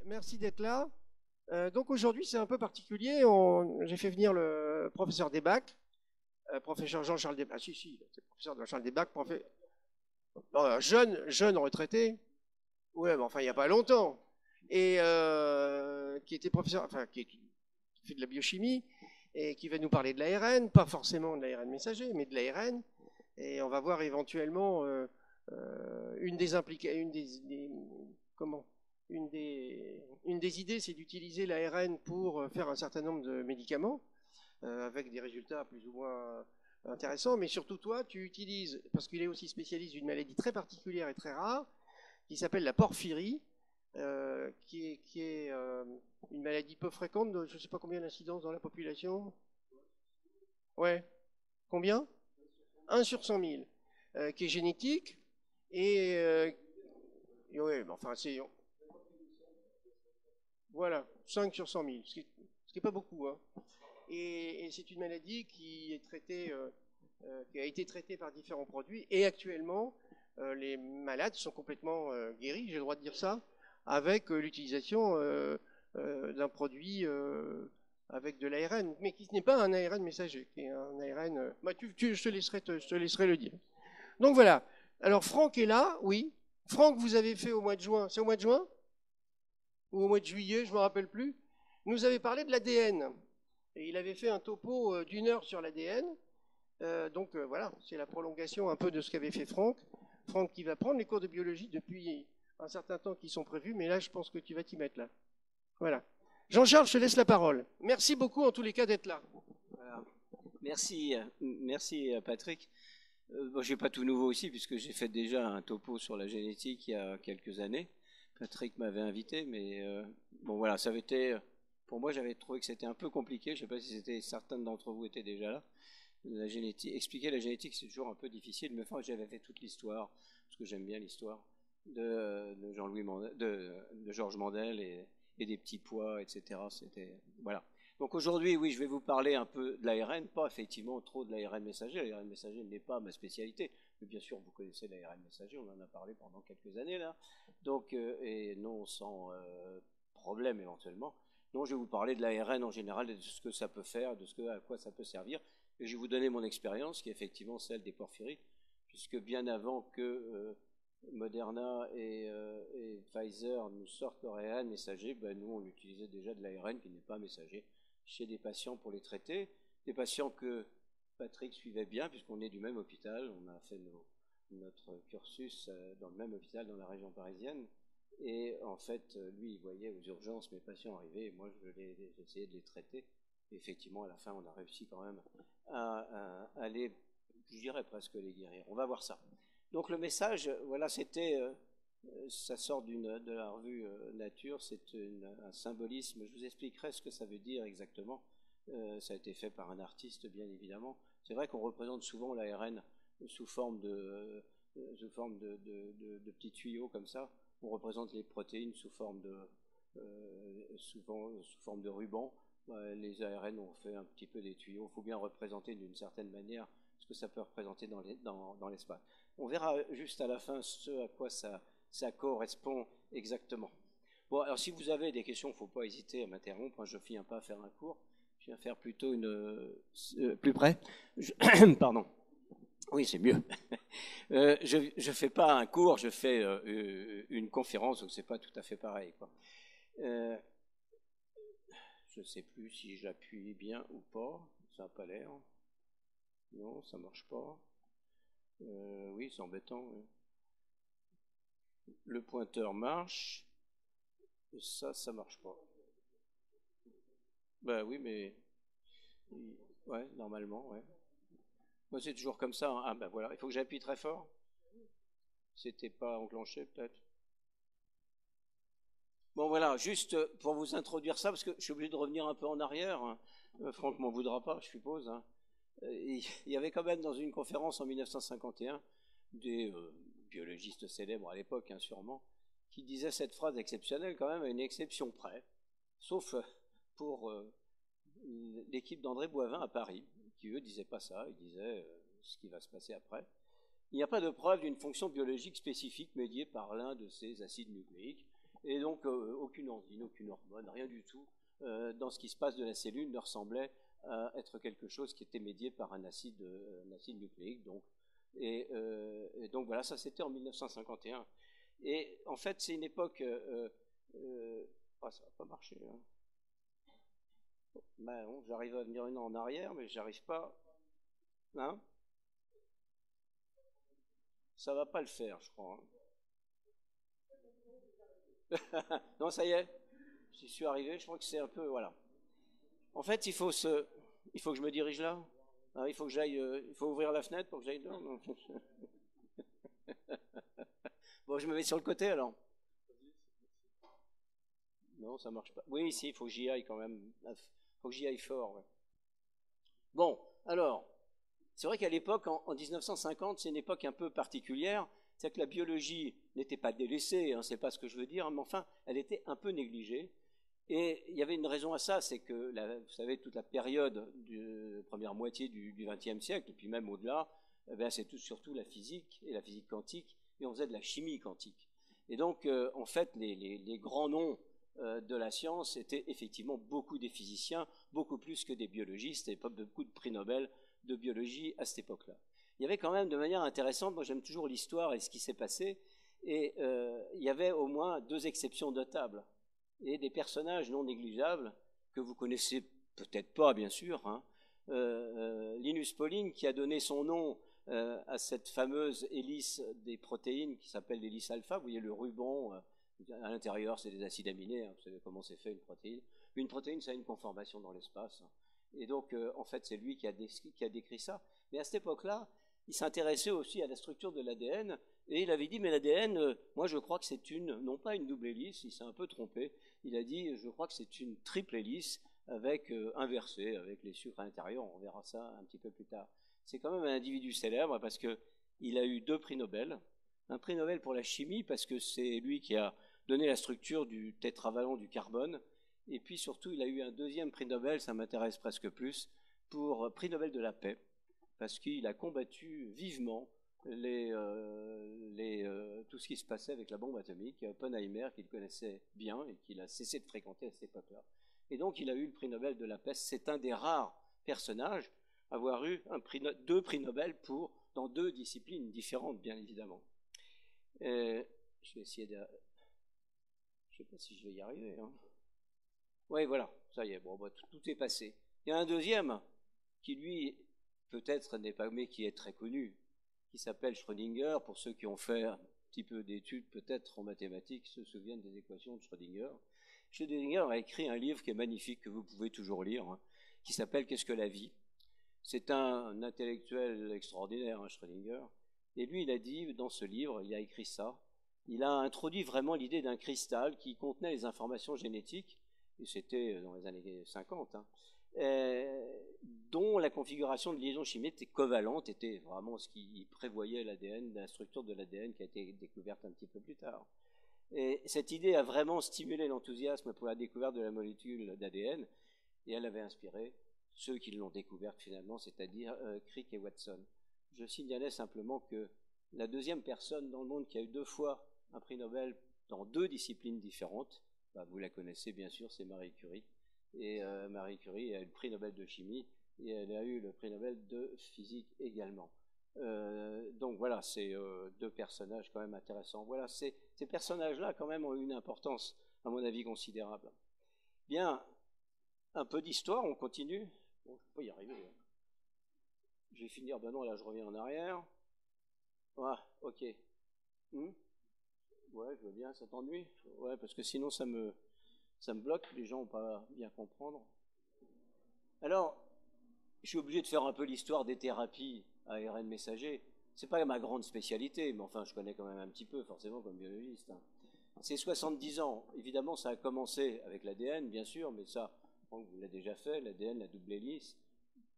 Merci d'être là. Donc aujourd'hui, c'est un peu particulier. J'ai fait venir le professeur Desbac, professeur Jean-Charles Desbac. Ah si, c'est le professeur Jean-Charles Desbac, jeune retraité. Ouais, mais enfin, il n'y a pas longtemps. Et qui était professeur, enfin, qui fait de la biochimie et qui va nous parler de l'ARN, pas forcément de l'ARN messager, mais de l'ARN. Et on va voir éventuellement une des implications, comment une des idées, c'est d'utiliser l'ARN pour faire un certain nombre de médicaments, avec des résultats plus ou moins intéressants. Mais surtout, toi, tu utilises, parce qu'il est aussi spécialiste d'une maladie très particulière et très rare, qui s'appelle la porphyrie, qui est une maladie peu fréquente, je ne sais pas combien d'incidences dans la population. Ouais. Combien? 1 sur 100 000, qui est génétique. Et ouais, mais enfin, voilà, 5 sur 100 000, ce qui est pas beaucoup, hein. Et c'est une maladie qui a été traitée par différents produits. Et actuellement, les malades sont complètement guéris, j'ai le droit de dire ça, avec l'utilisation d'un produit avec de l'ARN, mais qui n'est pas un ARN messager, qui est un ARN. Je te laisserai le dire. Donc voilà. Alors Franck est là, oui. Franck, vous avez fait au mois de juin. C'est au mois de juin? Ou au mois de juillet, je ne me rappelle plus. Nous avait parlé de l'ADN. Et il avait fait un topo d'1 heure sur l'ADN. Donc voilà, c'est la prolongation un peu de ce qu'avait fait Franck. Franck qui va prendre les cours de biologie depuis un certain temps qui sont prévus, mais là je pense que tu vas t'y mettre là. Voilà. Jean-Charles, je te laisse la parole. Merci beaucoup en tous les cas d'être là. Voilà. Merci Patrick. Bon, je n'ai pas tout nouveau aussi, puisque j'ai fait déjà un topo sur la génétique il y a quelques années. Patrick m'avait invité, mais bon voilà, ça avait été, pour moi j'avais trouvé que c'était un peu compliqué. Je ne sais pas si certains d'entre vous étaient déjà là. La génétique, expliquer la génétique, c'est toujours un peu difficile, mais enfin j'avais fait toute l'histoire, parce que j'aime bien l'histoire de Jean-Louis Mandel, de Georges Mandel et des petits pois, etc. C'était voilà. Donc aujourd'hui, oui, je vais vous parler un peu de l'ARN, pas effectivement trop de l'ARN messager. L'ARN messager n'est pas ma spécialité, mais bien sûr, vous connaissez l'ARN messager, on en a parlé pendant quelques années là. Donc, et non sans problème éventuellement. Donc, je vais vous parler de l'ARN en général, de ce que ça peut faire, à quoi ça peut servir. Et je vais vous donner mon expérience, qui est effectivement celle des porphyries, puisque bien avant que Moderna et Pfizer nous sortent leur ARN messager, ben nous on utilisait déjà de l'ARN qui n'est pas messager chez des patients pour les traiter, des patients que Patrick suivait bien puisqu'on est du même hôpital, on a fait notre cursus dans le même hôpital dans la région parisienne, et en fait lui il voyait aux urgences mes patients arriver et moi j'essayais de les traiter, et effectivement à la fin on a réussi quand même à les, je dirais presque les guérir. On va voir ça. Donc le message, voilà, ça sort de la revue Nature, c'est un symbolisme. Je vous expliquerai ce que ça veut dire exactement. Ça a été fait par un artiste, bien évidemment. C'est vrai qu'on représente souvent l'ARN sous forme de petits tuyaux comme ça. On représente les protéines sous forme sous forme de ruban. Les ARN ont fait un petit peu des tuyaux. Il faut bien représenter d'une certaine manière ce que ça peut représenter dans l'espace. On verra juste à la fin ce à quoi ça correspond exactement. Bon, alors si vous avez des questions, il ne faut pas hésiter à m'interrompre. Je ne viens pas faire un cours, je viens faire plutôt plus près. Pardon. Oui, c'est mieux. Je ne fais pas un cours, je fais une conférence, donc ce n'est pas tout à fait pareil, quoi. Je ne sais plus si j'appuie bien ou pas, ça n'a pas l'air. Non, ça ne marche pas. Oui, c'est embêtant. Oui. Le pointeur marche, et ça marche pas. Ben oui, mais ouais, normalement, ouais. Moi, c'est toujours comme ça. Hein. Ah ben voilà, il faut que j'appuie très fort. C'était pas enclenché, peut-être. Bon voilà, juste pour vous introduire ça, parce que je suis obligé de revenir un peu en arrière. Hein. Franck m'en voudra pas, je suppose. Hein. Il y avait quand même dans une conférence en 1951 des biologistes célèbres à l'époque, hein, sûrement, qui disaient cette phrase exceptionnelle quand même à une exception près, sauf pour l'équipe d'André Boivin à Paris, qui eux disaient pas ça, ils disaient ce qui va se passer après. Il n'y a pas de preuve d'une fonction biologique spécifique médiée par l'un de ces acides nucléiques. Et donc, aucune enzyme, aucune hormone, rien du tout dans ce qui se passe de la cellule ne ressemblait à être quelque chose qui était médié par un acide nucléique. Et donc voilà, ça c'était en 1951. Et en fait, c'est une époque... ah, ça va pas marcher. Hein. Ben, bon, j'arrive à venir une en arrière, mais j'arrive pas... Hein? Ça va pas le faire, je crois. Hein. Non, ça y est. J'y suis arrivé, je crois que c'est un peu... Voilà. En fait, il faut que je me dirige là. Ah, il faut que j'aille... il faut ouvrir la fenêtre pour que j'aille dehors. Bon, je me mets sur le côté alors. Non, ça marche pas. Oui, si, il faut que j'y aille quand même. Il faut que j'y aille fort. Ouais. Bon, alors, c'est vrai qu'à l'époque, en 1950, c'est une époque un peu particulière. C'est-à-dire que la biologie n'était pas délaissée, hein, c'est pas ce que je veux dire, mais enfin, elle était un peu négligée. Et il y avait une raison à ça, c'est que, vous savez, toute la période de première moitié du XXe siècle, et puis même au-delà, eh c'est surtout la physique et la physique quantique, et on faisait de la chimie quantique. Et donc, en fait, les grands noms de la science étaient effectivement beaucoup des physiciens, beaucoup plus que des biologistes, et pas beaucoup de prix Nobel de biologie à cette époque-là. Il y avait quand même de manière intéressante, moi j'aime toujours l'histoire et ce qui s'est passé, et il y avait au moins 2 exceptions notables, et des personnages non négligeables, que vous connaissez peut-être pas bien sûr, hein. Linus Pauling qui a donné son nom à cette fameuse hélice des protéines qui s'appelle l'hélice alpha, vous voyez le ruban, à l'intérieur c'est des acides aminés, hein, vous savez comment c'est fait une protéine. Une protéine ça a une conformation dans l'espace, hein. Et donc en fait c'est lui qui a décrit ça. Mais à cette époque-là, il s'intéressait aussi à la structure de l'ADN, et il avait dit, mais l'ADN, moi je crois que c'est non pas une double hélice, il s'est un peu trompé, il a dit, je crois que c'est une triple hélice, avec inversée, avec les sucres à l'intérieur, on verra ça un petit peu plus tard. C'est quand même un individu célèbre, parce qu'il a eu 2 prix Nobel, un prix Nobel pour la chimie, parce que c'est lui qui a donné la structure du tétravalent du carbone, et puis surtout il a eu un 2e prix Nobel, ça m'intéresse presque plus, pour prix Nobel de la paix, parce qu'il a combattu vivement tout ce qui se passait avec la bombe atomique, Oppenheimer, qu'il connaissait bien et qu'il a cessé de fréquenter à cette époque-là. Et donc il a eu le prix Nobel de la paix. C'est un des rares personnages à avoir eu 2 prix Nobel dans 2 disciplines différentes, bien évidemment. Je vais essayer de... Je ne sais pas si je vais y arriver. Hein. Oui, voilà, ça y est, bon, bah, tout est passé. Il y a un deuxième qui, lui, peut-être n'est pas, mais qui est très connu, qui s'appelle Schrödinger. Pour ceux qui ont fait un petit peu d'études, peut-être en mathématiques, se souviennent des équations de Schrödinger. Schrödinger a écrit un livre qui est magnifique, que vous pouvez toujours lire, hein, qui s'appelle « Qu'est-ce que la vie ?» C'est un intellectuel extraordinaire, hein, Schrödinger. Et lui, il a dit, dans ce livre, il a écrit ça, il a introduit vraiment l'idée d'un cristal qui contenait les informations génétiques, et c'était dans les années 50, hein, dont la configuration de liaison chimique était covalente, était vraiment ce qui prévoyait l'ADN, la structure de l'ADN qui a été découverte un petit peu plus tard. Et cette idée a vraiment stimulé l'enthousiasme pour la découverte de la molécule d'ADN, et elle avait inspiré ceux qui l'ont découverte finalement, c'est-à-dire Crick et Watson. Je signalais simplement que la 2e personne dans le monde qui a eu 2 fois un prix Nobel dans 2 disciplines différentes, bah, vous la connaissez bien sûr, c'est Marie Curie. Et Marie Curie a eu le prix Nobel de chimie et elle a eu le prix Nobel de physique également. Donc voilà, c'est 2 personnages quand même intéressants. Voilà, ces personnages-là quand même ont eu une importance, à mon avis, considérable. Bien, un peu d'histoire, on continue. Bon, je ne peux pas y arriver. Hein. Je vais finir, ben non, là je reviens en arrière. Ah, ok. Ouais, je veux bien, ça t'ennuie? Ouais, parce que sinon ça me bloque, les gens vont pas bien comprendre. Alors, je suis obligé de faire un peu l'histoire des thérapies à ARN messager. C'est pas ma grande spécialité, mais enfin, je connais quand même un petit peu, forcément, comme biologiste. Hein. C'est 70 ans. Évidemment, ça a commencé avec l'ADN, bien sûr, mais ça, vous l'avez déjà fait, l'ADN, la double hélice.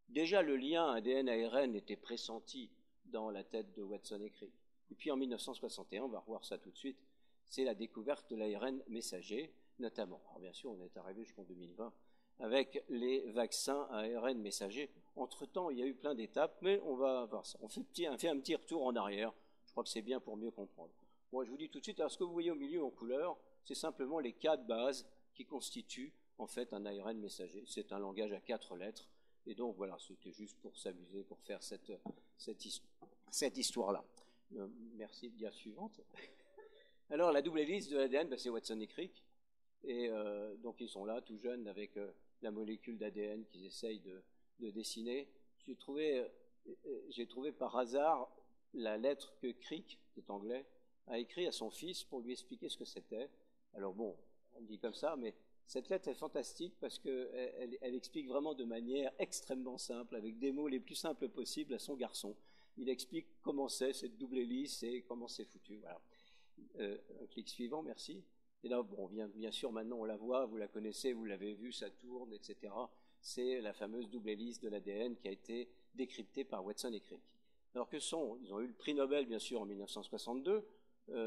Déjà, le lien ADN-ARN était pressenti dans la tête de Watson et Crick. Et puis en 1961, on va revoir ça tout de suite, c'est la découverte de l'ARN messager, notamment. Alors bien sûr, on est arrivé jusqu'en 2020 avec les vaccins à ARN messager. Entre-temps, il y a eu plein d'étapes, mais on va voir ça. On fait un petit retour en arrière. Je crois que c'est bien pour mieux comprendre. Bon, je vous dis tout de suite, alors ce que vous voyez au milieu en couleur, c'est simplement les 4 bases qui constituent en fait un ARN messager. C'est un langage à 4 lettres. Et donc voilà, c'était juste pour s'amuser, pour faire cette histoire-là. Merci, dia suivante. Alors la double hélice de l'ADN, ben, c'est Watson et Crick. Et donc ils sont là, tout jeunes, avec la molécule d'ADN qu'ils essayent de dessiner. J'ai trouvé par hasard la lettre que Crick, qui est anglais, a écrit à son fils pour lui expliquer ce que c'était. Alors bon, on le dit comme ça, mais cette lettre est fantastique parce qu'elle explique vraiment de manière extrêmement simple, avec des mots les plus simples possibles à son garçon. Il explique comment c'est cette double hélice et comment c'est foutu. Voilà. Un clic suivant, merci. Et là, bon, bien sûr, maintenant on la voit, vous la connaissez, vous l'avez vue, ça tourne, etc. C'est la fameuse double hélice de l'ADN qui a été décryptée par Watson et Crick. Alors ils ont eu le prix Nobel, bien sûr, en 1962,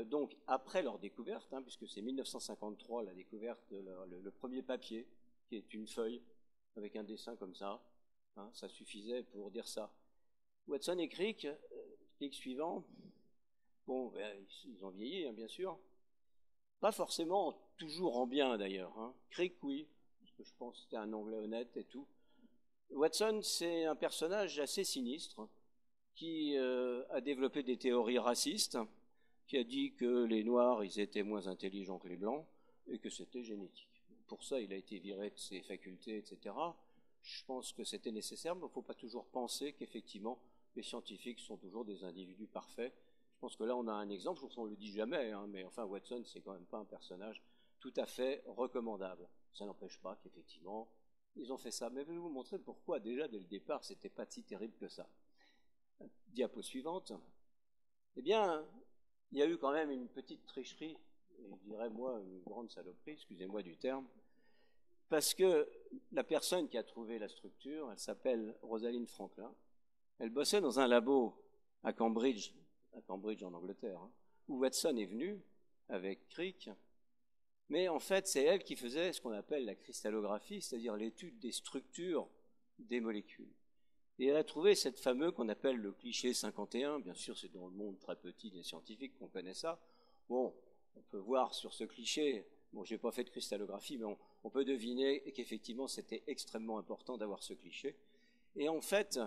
donc après leur découverte, puisque c'est 1953 la découverte de le premier papier, qui est une feuille avec un dessin comme ça, ça suffisait pour dire ça. Watson et Crick, clic suivant, bon, ils ont vieilli, bien sûr, pas forcément toujours en bien d'ailleurs. Crick, oui, parce que je pense que c'était un Anglais honnête et tout. Watson, c'est un personnage assez sinistre qui a développé des théories racistes, qui a dit que les Noirs, ils étaient moins intelligents que les Blancs et que c'était génétique. Pour ça, il a été viré de ses facultés, etc. Je pense que c'était nécessaire, mais il ne faut pas toujours penser qu'effectivement, les scientifiques sont toujours des individus parfaits. Je pense que là, on a un exemple, on ne le dit jamais, mais enfin, Watson, c'est quand même pas un personnage tout à fait recommandable. Ça n'empêche pas qu'effectivement, ils ont fait ça. Mais je vais vous montrer pourquoi, déjà, dès le départ, c'était pas si terrible que ça. Diapo suivante. Eh bien, il y a eu quand même une petite tricherie, et je dirais, moi, une grande saloperie, excusez-moi du terme, parce que la personne qui a trouvé la structure, elle s'appelle Rosalind Franklin. Elle bossait dans un labo à Cambridge en Angleterre, où Watson est venu avec Crick, mais en fait, c'est elle qui faisait ce qu'on appelle la cristallographie, c'est-à-dire l'étude des structures des molécules. Et elle a trouvé cette fameuse qu'on appelle le cliché 51, bien sûr c'est dans le monde très petit des scientifiques qu'on connaît ça. Bon, on peut voir sur ce cliché, bon je n'ai pas fait de cristallographie, mais on peut deviner qu'effectivement c'était extrêmement important d'avoir ce cliché. Et en fait,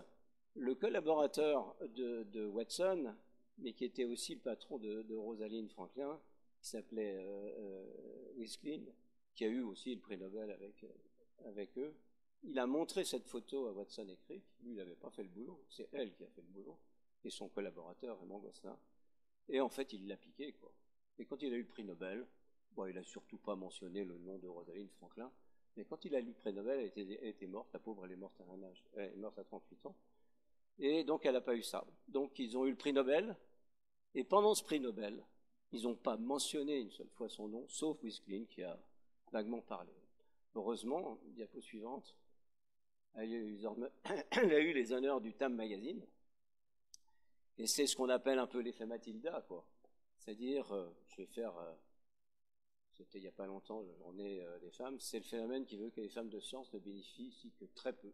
le collaborateur de Watson, mais qui était aussi le patron de Rosalind Franklin, qui s'appelait Wisklin, qui a eu aussi le prix Nobel avec eux, il a montré cette photo à Watson et Crick. Lui, il n'avait pas fait le boulot, c'est elle qui a fait le boulot, et son collaborateur, Raymond Gosselin. Et en fait, il l'a piqué, quoi. Et quand il a eu le prix Nobel, bon, il n'a surtout pas mentionné le nom de Rosalind Franklin, mais quand il a eu le prix Nobel, elle était morte, la pauvre, elle est morte à un âge, elle est morte à 38 ans. Et donc, elle n'a pas eu ça. Donc, ils ont eu le prix Nobel, et pendant ce prix Nobel, ils n'ont pas mentionné une seule fois son nom, sauf Wisklin, qui a vaguement parlé. Heureusement, diapo suivante, elle a eu les honneurs du Time Magazine, et c'est ce qu'on appelle un peu l'effet Matilda, quoi. C'est-à-dire, je vais faire, c'était il n'y a pas longtemps, la journée des femmes, c'est le phénomène qui veut que les femmes de science ne bénéficient que très peu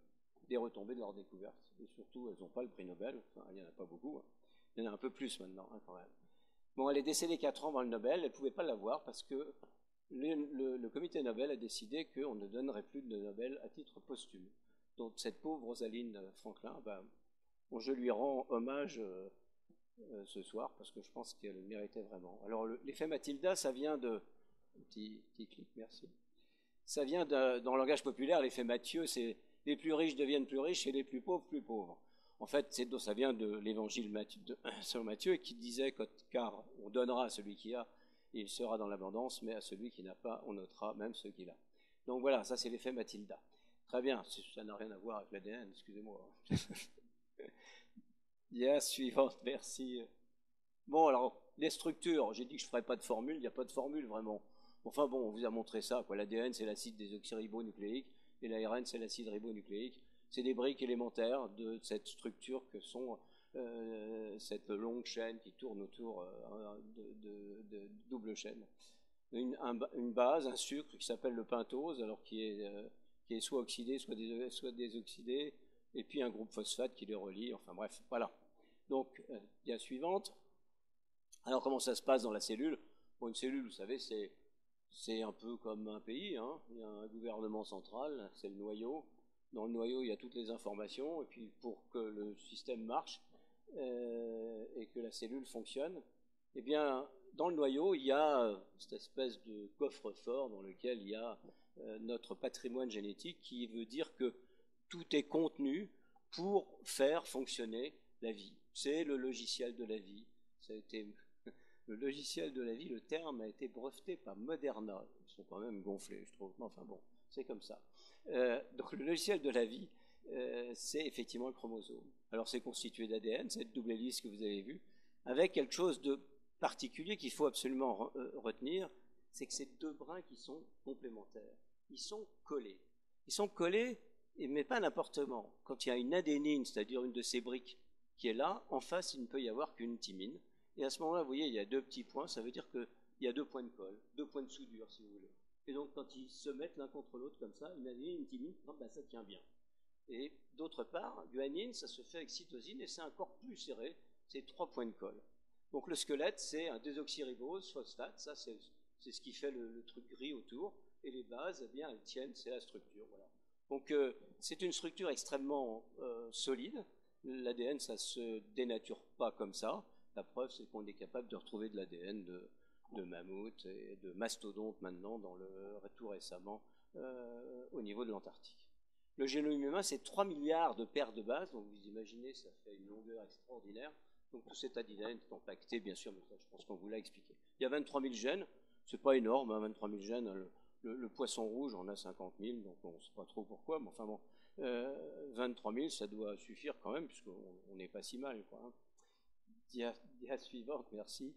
des retombées de leur découverte. Et surtout, elles n'ont pas le prix Nobel, enfin, il n'y en a pas beaucoup, il y en a un peu plus maintenant, quand même. Bon, elle est décédée 4 ans avant le Nobel, elle ne pouvait pas l'avoir parce que le comité Nobel a décidé qu'on ne donnerait plus de Nobel à titre posthume. Donc cette pauvre Rosalind Franklin, je lui rends hommage ce soir parce que je pense qu'elle le méritait vraiment. Alors l'effet Matilda, ça vient de... Petit clic, merci. Ça vient dans le langage populaire, l'effet Matthieu, c'est les plus riches deviennent plus riches et les plus pauvres plus pauvres. En fait, ça vient de l'évangile selon Matthieu qui disait car on donnera à celui qui a et il sera dans l'abondance, mais à celui qui n'a pas, on notera même ce qu'il a. Donc voilà, ça c'est l'effet Matilda. Très bien, ça n'a rien à voir avec l'ADN, excusez-moi. Yes, suivante, merci. Bon, alors, les structures, j'ai dit que je ne ferais pas de formule, il n'y a pas de formule vraiment. Enfin bon, on vous a montré ça, quoi. L'ADN, c'est l'acide désoxyribonucléique, et l'ARN, c'est l'acide ribonucléique. C'est des briques élémentaires de cette structure que sont cette longue chaîne qui tourne autour de double chaîne. Une base, un sucre qui s'appelle le pentose, alors qui est soit oxydé, soit désoxydé, et puis un groupe phosphate qui les relie, enfin bref, voilà. Donc, la suivante. Alors, comment ça se passe dans la cellule? Bon, une cellule, vous savez, c'est c'est un peu comme un pays, hein. Il y a un gouvernement central, c'est le noyau. Dans le noyau, il y a toutes les informations, et puis pour que le système marche et que la cellule fonctionne, eh bien, dans le noyau, il y a cette espèce de coffre-fort dans lequel il y a notre patrimoine génétique, qui veut dire que tout est contenu pour faire fonctionner la vie. C'est le logiciel de la vie. Ça a été le logiciel de la vie, le terme a été breveté par Moderna. Ils sont quand même gonflés, je trouve. Enfin bon, c'est comme ça. Donc le logiciel de la vie, c'est effectivement le chromosome. Alors c'est constitué d'ADN, cette double hélice que vous avez vue, avec quelque chose de particulier qu'il faut absolument retenir, c'est que c'est deux brins qui sont complémentaires. Ils sont collés. Ils sont collés, mais pas n'importe comment. Quand il y a une adénine, c'est-à-dire une de ces briques, qui est là, en face, il ne peut y avoir qu'une thymine. Et à ce moment-là, vous voyez, il y a deux petits points, ça veut dire qu'il y a 2 points de colle, 2 points de soudure, si vous voulez. Et donc, quand ils se mettent l'un contre l'autre comme ça, une adénine, une thymine, ben, ça tient bien. Et d'autre part, guanine, ça se fait avec cytosine, et c'est encore plus serré, c'est 3 points de colle. Donc le squelette, c'est un désoxyribose, phosphate, ça c'est ce qui fait le truc gris autour, et les bases, eh bien, elles tiennent, c'est la structure. Voilà. Donc c'est une structure extrêmement solide. L'ADN, ça ne se dénature pas comme ça. La preuve, c'est qu'on est capable de retrouver de l'ADN de mammouth et de mastodonte maintenant, tout récemment, au niveau de l'Antarctique. Le génome humain, c'est 3 milliards de paires de bases, donc vous imaginez, ça fait une longueur extraordinaire. Donc tout cet ADN est empaqueté, bien sûr, mais ça, je pense qu'on vous l'a expliqué. Il y a 23 000 gènes, c'est pas énorme, hein, 23 000 gènes. Le poisson rouge en a 50 000, donc on ne sait pas trop pourquoi, mais enfin bon, 23 000, ça doit suffire quand même, puisqu'on n'est pas si mal, quoi. Hein. Dia suivante, merci.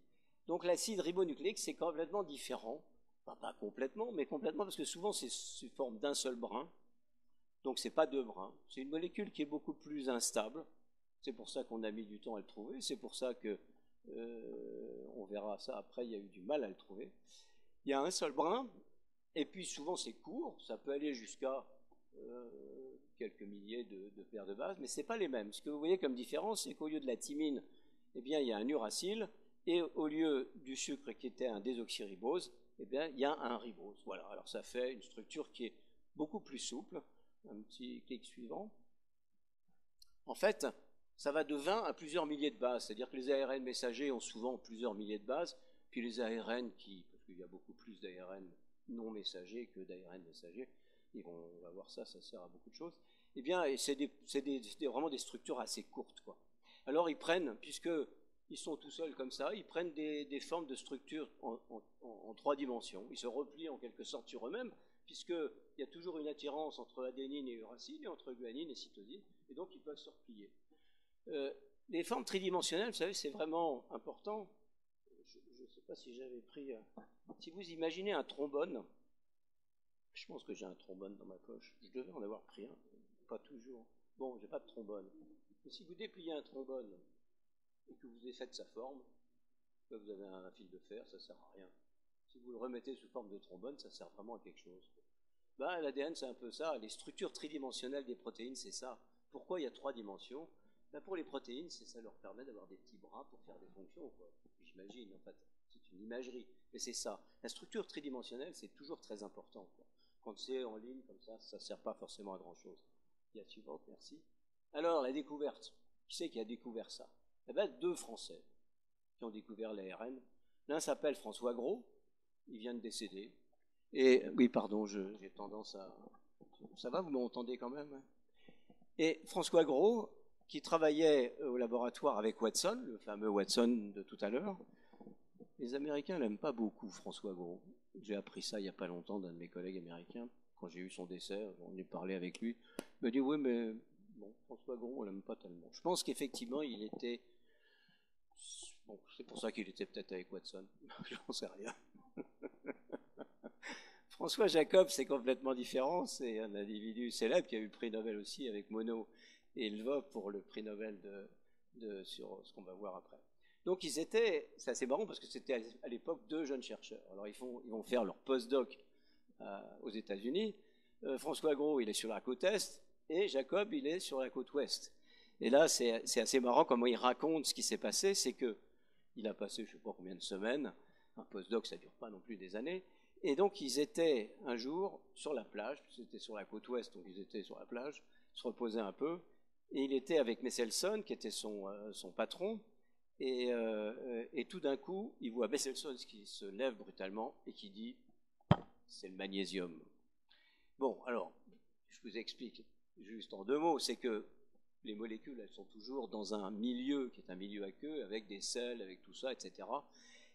Donc l'acide ribonucléique, c'est complètement différent. Enfin, pas complètement, mais complètement, parce que souvent c'est sous forme d'un seul brin. Donc c'est pas 2 brins. C'est une molécule qui est beaucoup plus instable. C'est pour ça qu'on a mis du temps à le trouver. C'est pour ça que, on verra ça après, il y a eu du mal à le trouver. Il y a un seul brin, et puis souvent c'est court. Ça peut aller jusqu'à quelques milliers de paires de bases, mais ce n'est pas les mêmes. Ce que vous voyez comme différence, c'est qu'au lieu de la thymine, eh bien, il y a un uracile, et au lieu du sucre qui était un désoxyribose, eh bien, il y a un ribose. Voilà, alors ça fait une structure qui est beaucoup plus souple. Un petit clic suivant. En fait, ça va de 20 à plusieurs milliers de bases, c'est-à-dire que les ARN messagers ont souvent plusieurs milliers de bases, puis les ARN parce qu'il y a beaucoup plus d'ARN non messagers que d'ARN messagers, on va voir ça, ça sert à beaucoup de choses, eh bien, c'est vraiment des structures assez courtes, quoi. Alors ils prennent, puisqu'ils sont tout seuls comme ça, ils prennent des formes de structures en 3 dimensions, ils se replient en quelque sorte sur eux-mêmes, puisqu'il y a toujours une attirance entre adénine et uracile, et entre guanine et cytosine, et donc ils peuvent se replier. Les formes tridimensionnelles, vous savez, c'est vraiment important. Je ne sais pas si j'avais pris... si vous imaginez un trombone, je pense que j'ai un trombone dans ma poche, je devais en avoir pris un, pas toujours. Bon, j'ai pas de trombone. Mais si vous dépliez un trombone et que vous faites sa forme, là vous avez un fil de fer, ça ne sert à rien. Si vous le remettez sous forme de trombone, ça sert vraiment à quelque chose. Ben, l'ADN, c'est un peu ça. Les structures tridimensionnelles des protéines, c'est ça. Pourquoi il y a 3 dimensions? Ben, pour les protéines, ça leur permet d'avoir des petits bras pour faire des fonctions, quoi. J'imagine, en fait. C'est une imagerie. Mais c'est ça. La structure tridimensionnelle, c'est toujours très important, quoi. Quand c'est en ligne, comme ça ne sert pas forcément à grand-chose. Il y a suivante, merci. Alors, la découverte. Qui c'est qui a découvert ça? Eh ben, 2 Français qui ont découvert l'ARN. L'un s'appelle François Gros. Il vient de décéder. Et oui, pardon, j'ai tendance à... Ça va, vous m'entendez quand même? Et François Gros, qui travaillait au laboratoire avec Watson, le fameux Watson de tout à l'heure. Les Américains n'aiment pas beaucoup François Gros. J'ai appris ça il n'y a pas longtemps d'un de mes collègues américains. Quand j'ai eu son décès, on est parlé avec lui. Il m'a dit, oui, mais bon, François Gros, on ne l'aime pas tellement. Je pense qu'effectivement, il était... Bon, c'est pour ça qu'il était peut-être avec Watson. J'en sais rien. François Jacob, c'est complètement différent. C'est un individu célèbre qui a eu le prix Nobel aussi avec Monod et Lvov pour le prix Nobel sur ce qu'on va voir après. Donc c'est assez marrant parce que c'était à l'époque 2 jeunes chercheurs. Alors ils vont faire leur postdoc aux États-Unis. François Gros, il est sur la côte est et Jacob, il est sur la côte ouest. Et là, c'est assez marrant comment il raconte ce qui s'est passé. C'est qu'il a passé je ne sais pas combien de semaines. Un postdoc, ça ne dure pas non plus des années. Et donc, ils étaient un jour sur la plage, c'était sur la côte ouest, donc ils étaient sur la plage, se reposaient un peu, et il était avec Messelson, qui était son patron, et tout d'un coup, il voit Messelson qui se lève brutalement et qui dit « c'est le magnésium ». Bon, alors, je vous explique juste en 2 mots, c'est que les molécules, elles sont toujours dans un milieu qui est un milieu aqueux, avec des sels, avec tout ça, etc.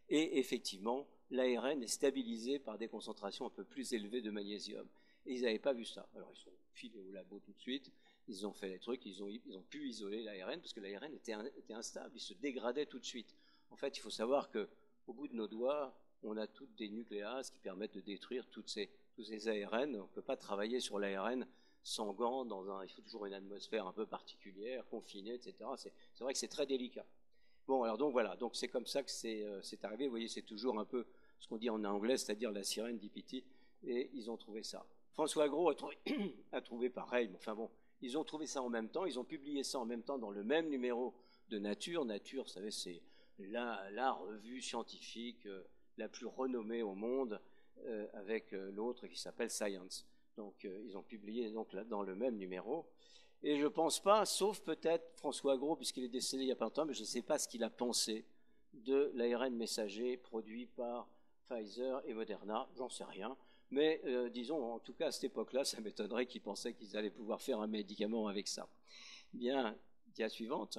Et effectivement, l'ARN est stabilisé par des concentrations un peu plus élevées de magnésium. Et ils n'avaient pas vu ça. Alors ils sont filés au labo tout de suite, ils ont fait les trucs, ils ont pu isoler l'ARN, parce que l'ARN était instable, il se dégradait tout de suite. En fait, il faut savoir qu'au bout de nos doigts, on a toutes des nucléases qui permettent de détruire tous ces ARN. On ne peut pas travailler sur l'ARN sans gants, il faut toujours une atmosphère un peu particulière, confinée, etc. C'est vrai que c'est très délicat. Bon, alors donc voilà, donc c'est comme ça que c'est arrivé. Vous voyez, c'est toujours un peu ce qu'on dit en anglais, c'est-à-dire la sirène d'Ipiti, et ils ont trouvé ça. François Gros a trouvé pareil, mais enfin bon, ils ont trouvé ça en même temps, ils ont publié ça en même temps dans le même numéro de Nature. Nature, vous savez, c'est la revue scientifique la plus renommée au monde, avec l'autre qui s'appelle Science. Donc ils ont publié donc, là, dans le même numéro. Et je ne pense pas, sauf peut-être François Gros, puisqu'il est décédé il n'y a pas longtemps, mais je ne sais pas ce qu'il a pensé de l'ARN messager produit par Pfizer et Moderna, j'en sais rien. Mais disons, en tout cas, à cette époque-là, ça m'étonnerait qu'ils pensaient qu'ils allaient pouvoir faire un médicament avec ça. Bien, la suivante.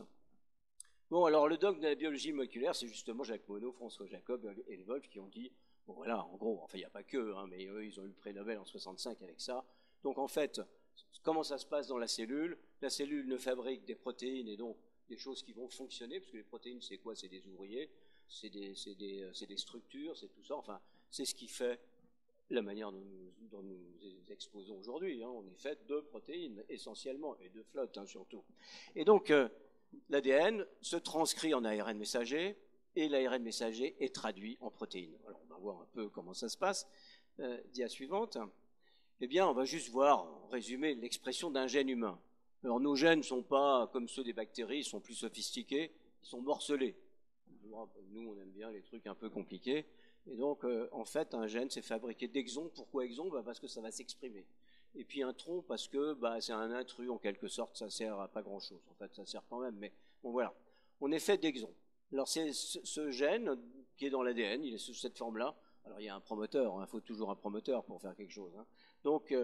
Bon, alors le dogme de la biologie moléculaire, c'est justement Jacques Monod, François Jacob et le Wolf qui ont dit, bon voilà, en gros, enfin il n'y a pas que, hein, mais eux, ils ont eu le prix Nobel en 65 avec ça. Donc en fait, comment ça se passe dans la cellule? La cellule ne fabrique des protéines et donc des choses qui vont fonctionner, parce que les protéines, c'est quoi? C'est des ouvriers, c'est des structures, c'est tout ça. Enfin, c'est ce qui fait la manière dont nous exposons aujourd'hui. Hein. On est fait de protéines essentiellement, et de flottes hein, surtout. Et donc, l'ADN se transcrit en ARN messager, et l'ARN messager est traduit en protéines. Alors, on va voir un peu comment ça se passe. Dia suivante. Eh bien, on va juste voir, en résumé, l'expression d'un gène humain. Alors, nos gènes ne sont pas comme ceux des bactéries, ils sont plus sophistiqués, ils sont morcelés. Nous, on aime bien les trucs un peu compliqués. Et donc, en fait, un gène, c'est fabriqué d'exons. Pourquoi exons? Parce que ça va s'exprimer. Et puis un tronc, parce que c'est un intrus, en quelque sorte, ça sert à pas grand-chose. En fait, ça sert quand même, mais bon, voilà. On est fait d'exons. Alors, c'est ce gène qui est dans l'ADN, il est sous cette forme-là. Alors, il y a un promoteur, il faut toujours un promoteur pour faire quelque chose. Hein. Donc,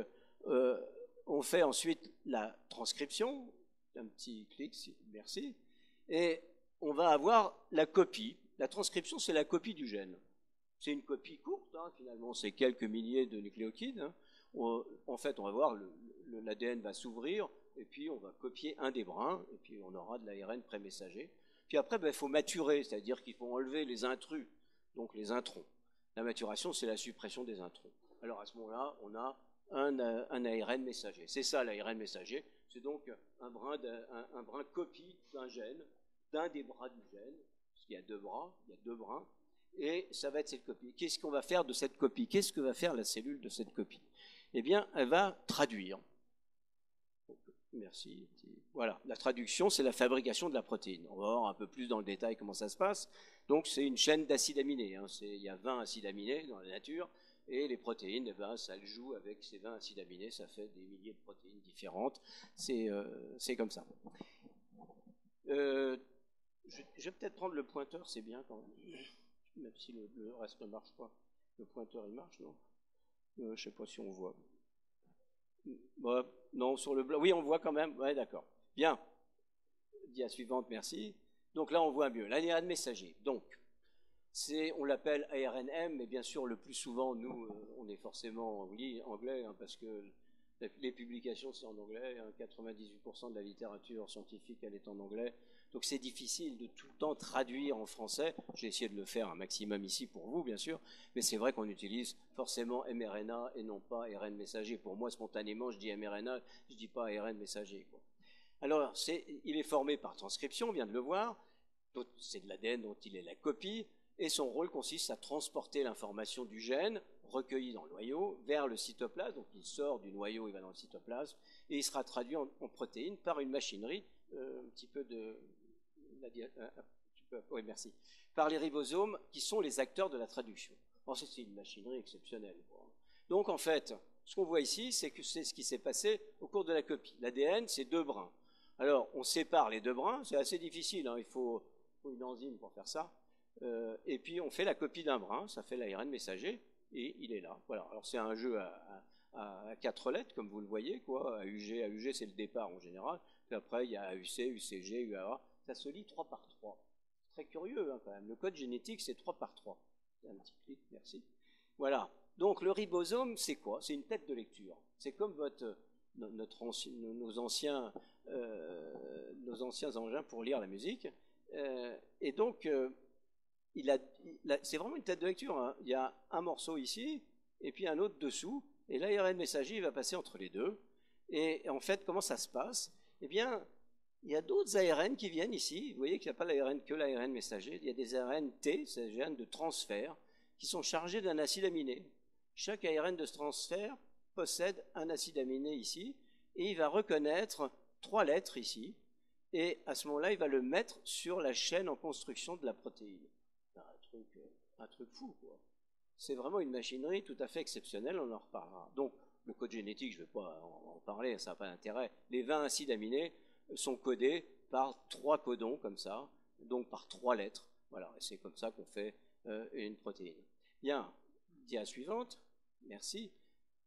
on fait ensuite la transcription. Un petit clic, merci. Et on va avoir la copie. La transcription, c'est la copie du gène. C'est une copie courte, hein, finalement, c'est quelques milliers de nucléotides. Hein. En fait, on va voir, l'ADN va s'ouvrir, et puis on va copier un des brins, et puis on aura de l'ARN prémessager. Puis après, il faut maturer, c'est-à-dire qu'il faut enlever les intrus, donc les introns. La maturation, c'est la suppression des introns. Alors à ce moment-là, on a un ARN messager. C'est ça l'ARN messager, c'est donc un brin copie d'un gène, d'un des bras du gène, parce qu'il y a 2 bras, il y a 2 brins, et ça va être cette copie. Qu'est-ce qu'on va faire de cette copie? Qu'est-ce que va faire la cellule de cette copie? Eh bien, elle va traduire. Merci. Voilà, la traduction, c'est la fabrication de la protéine. On va voir un peu plus dans le détail comment ça se passe. Donc, c'est une chaîne d'acides aminés. Hein. Il y a 20 acides aminés dans la nature, et les protéines, eh ben, ça joue avec ces 20 acides aminés, ça fait des milliers de protéines différentes. C'est comme ça. Je vais peut-être prendre le pointeur, c'est bien quand même. Même si le reste ne marche pas. Le pointeur, il marche, non? Je ne sais pas si on voit. Bon, non, sur le blanc. Oui, on voit quand même. Oui, d'accord. Bien. Dia suivante, merci. Donc là, on voit mieux. L'ARN messager. Donc, on l'appelle ARNM, mais bien sûr, le plus souvent, nous, on est forcément, oui, anglais, hein, parce que les publications, c'est en anglais. Hein, 98% de la littérature scientifique, elle est en anglais. Donc c'est difficile de tout le temps traduire en français. J'ai essayé de le faire un maximum ici pour vous, bien sûr, mais c'est vrai qu'on utilise forcément mRNA et non pas ARN messager. Pour moi, spontanément, je dis mRNA, je ne dis pas ARN messager. Quoi. Alors, il est formé par transcription, on vient de le voir. C'est de l'ADN dont il est la copie, et son rôle consiste à transporter l'information du gène recueillie dans le noyau vers le cytoplasme. Donc il sort du noyau, il va dans le cytoplasme, et il sera traduit en protéines par une machinerie, un petit peu de... oui, merci. Par les ribosomes qui sont les acteurs de la traduction. Oh, c'est une machinerie exceptionnelle, quoi. Donc, en fait, ce qu'on voit ici, c'est que c'est ce qui s'est passé au cours de la copie. L'ADN, c'est 2 brins. Alors, on sépare les 2 brins, c'est assez difficile, hein, il faut une enzyme pour faire ça. Et puis, on fait la copie d'un brin, ça fait l'ARN messager, et il est là. Voilà. Alors, c'est un jeu à 4 lettres, comme vous le voyez, quoi. AUG, AUG, c'est le départ en général. Puis après, il y a AUC, UCG, UAA. Ça se lit 3 par 3. Très curieux, hein, quand même. Le code génétique, c'est 3 par 3. Un petit clic, merci. Voilà. Donc, le ribosome, c'est quoi? C'est une tête de lecture. C'est comme nos anciens engins pour lire la musique. Et donc, c'est vraiment une tête de lecture, hein. Il y a un morceau ici, et puis un autre dessous, et l'ARN messager il va passer entre les deux. Et en fait, comment ça se passe? Eh bien, il y a d'autres ARN qui viennent ici. Vous voyez qu'il n'y a pas que l'ARN messager. Il y a des ARN T, c'est des ARN de transfert, qui sont chargés d'un acide aminé. Chaque ARN de transfert possède un acide aminé ici, et il va reconnaître 3 lettres ici, et à ce moment-là, il va le mettre sur la chaîne en construction de la protéine. Un truc fou, quoi. C'est vraiment une machinerie tout à fait exceptionnelle, on en reparlera. Donc, le code génétique, je ne vais pas en parler, ça n'a pas d'intérêt. Les 20 acides aminés sont codés par 3 codons, comme ça, donc par 3 lettres. Voilà, et c'est comme ça qu'on fait une protéine. Bien, dia suivante, merci.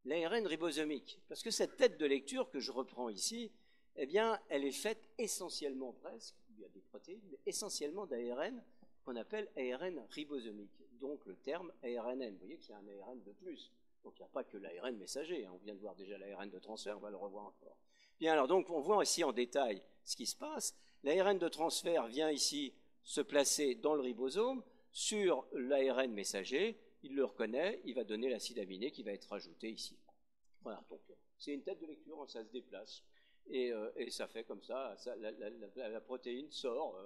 L'ARN ribosomique, parce que cette tête de lecture que je reprends ici, eh bien, elle est faite essentiellement presque, il y a des protéines, mais essentiellement d'ARN qu'on appelle ARN ribosomique, donc le terme ARNN. Vous voyez qu'il y a un ARN de plus, donc il n'y a pas que l'ARN messager, hein. On vient de voir déjà l'ARN de transfert, on va le revoir encore. Bien, alors donc on voit ici en détail ce qui se passe. L'ARN de transfert vient ici se placer dans le ribosome sur l'ARN messager, il le reconnaît, il va donner l'acide aminé qui va être rajouté ici. Voilà, donc c'est une tête de lecture, ça se déplace. Et ça fait comme ça, la protéine sort,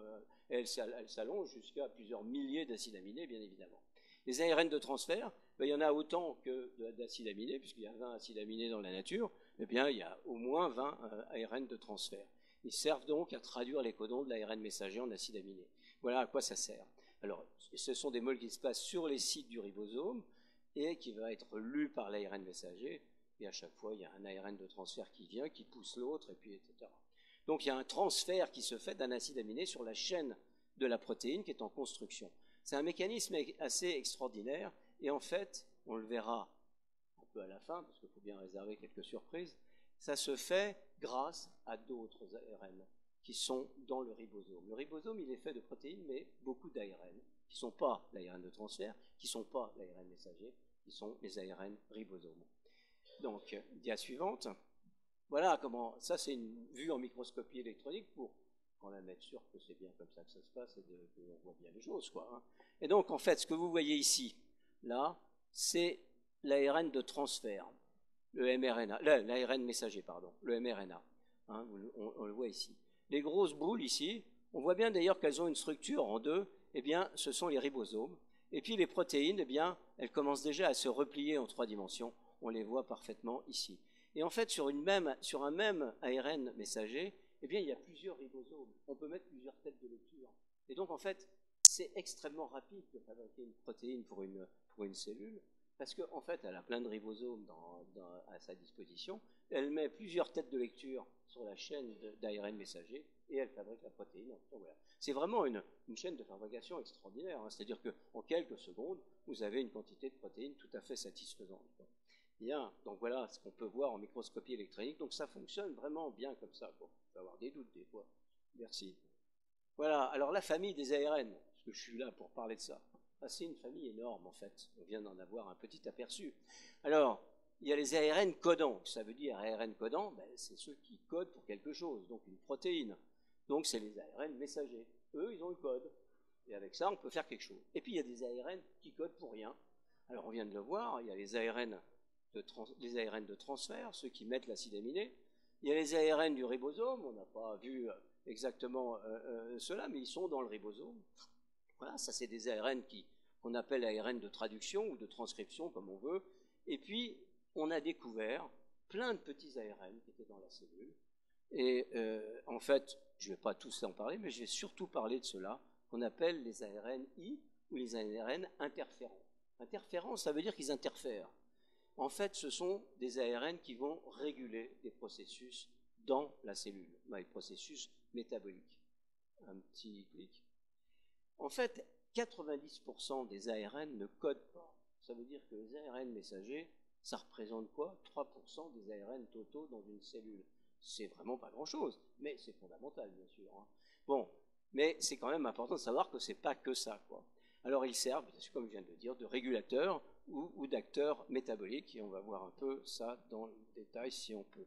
elle s'allonge jusqu'à plusieurs milliers d'acides aminés, bien évidemment. Les ARN de transfert, ben, il y en a autant que d'acides aminés, puisqu'il y a 20 acides aminés dans la nature, eh bien, il y a au moins 20 ARN de transfert. Ils servent donc à traduire les codons de l'ARN messager en acides aminés. Voilà à quoi ça sert. Alors, ce sont des molécules qui se passent sur les sites du ribosome et qui va être lu par l'ARN messager. Et à chaque fois, il y a un ARN de transfert qui vient, qui pousse l'autre, et puis etc. Donc il y a un transfert qui se fait d'un acide aminé sur la chaîne de la protéine qui est en construction. C'est un mécanisme assez extraordinaire, et en fait, on le verra un peu à la fin, parce qu'il faut bien réserver quelques surprises, ça se fait grâce à d'autres ARN qui sont dans le ribosome. Le ribosome, il est fait de protéines, mais beaucoup d'ARN, qui ne sont pas l'ARN de transfert, qui ne sont pas l'ARN messager, qui sont les ARN ribosomes. Donc, dia suivante. Voilà comment, ça c'est une vue en microscopie électronique pour quand même être sûr que c'est bien comme ça que ça se passe et qu'on voit bien les choses, quoi, hein. Et donc, en fait, ce que vous voyez ici, là, c'est l'ARN de transfert, le mRNA, l'ARN messager, pardon, le mRNA, hein, on le voit ici. Les grosses boules ici, on voit bien d'ailleurs qu'elles ont une structure en deux, eh bien, ce sont les ribosomes. Et puis les protéines, eh bien, elles commencent déjà à se replier en 3 dimensions. On les voit parfaitement ici. Et en fait, sur un même ARN messager, eh bien, il y a plusieurs ribosomes. On peut mettre plusieurs têtes de lecture. Et donc, en fait, c'est extrêmement rapide de fabriquer une protéine pour une cellule, parce qu'en fait, elle a plein de ribosomes à sa disposition. Elle met plusieurs têtes de lecture sur la chaîne d'ARN messager, et elle fabrique la protéine. Donc, voilà. C'est vraiment une chaîne de fabrication extraordinaire, hein. C'est-à-dire qu'en quelques secondes, vous avez une quantité de protéines tout à fait satisfaisante, quoi. Bien, donc voilà ce qu'on peut voir en microscopie électronique. Donc ça fonctionne vraiment bien comme ça, quoi. On peut avoir des doutes des fois. Merci. Voilà, alors la famille des ARN, parce que je suis là pour parler de ça. Ah, c'est une famille énorme en fait. On vient d'en avoir un petit aperçu. Alors, il y a les ARN codants. Ça veut dire ARN codants, ben, c'est ceux qui codent pour quelque chose, donc une protéine. Donc c'est les ARN messagers. Eux, ils ont le code. Et avec ça, on peut faire quelque chose. Et puis il y a des ARN qui codent pour rien. Alors on vient de le voir, il y a les ARN de transfert, ceux qui mettent l'acide aminé. Il y a les ARN du ribosome, on n'a pas vu exactement cela, mais ils sont dans le ribosome. Voilà, ça c'est des ARN qu'on appelle ARN de traduction ou de transcription, comme on veut. Et puis, on a découvert plein de petits ARN qui étaient dans la cellule. Et en fait, je ne vais pas tous en parler, mais je vais surtout parler de ceux-là, qu'on appelle les ARN-I ou les ARN interférents. Interférence, ça veut dire qu'ils interfèrent. En fait, ce sont des ARN qui vont réguler des processus dans la cellule, les processus métaboliques. Un petit clic. En fait, 90% des ARN ne codent pas. Ça veut dire que les ARN messagers, ça représente quoi? 3% des ARN totaux dans une cellule. C'est vraiment pas grand-chose, mais c'est fondamental, bien sûr. Hein. Bon, mais c'est quand même important de savoir que c'est pas que ça, quoi. Alors ils servent, comme je viens de le dire, de régulateurs ou d'acteurs métaboliques, et on va voir un peu ça dans le détail si on peut.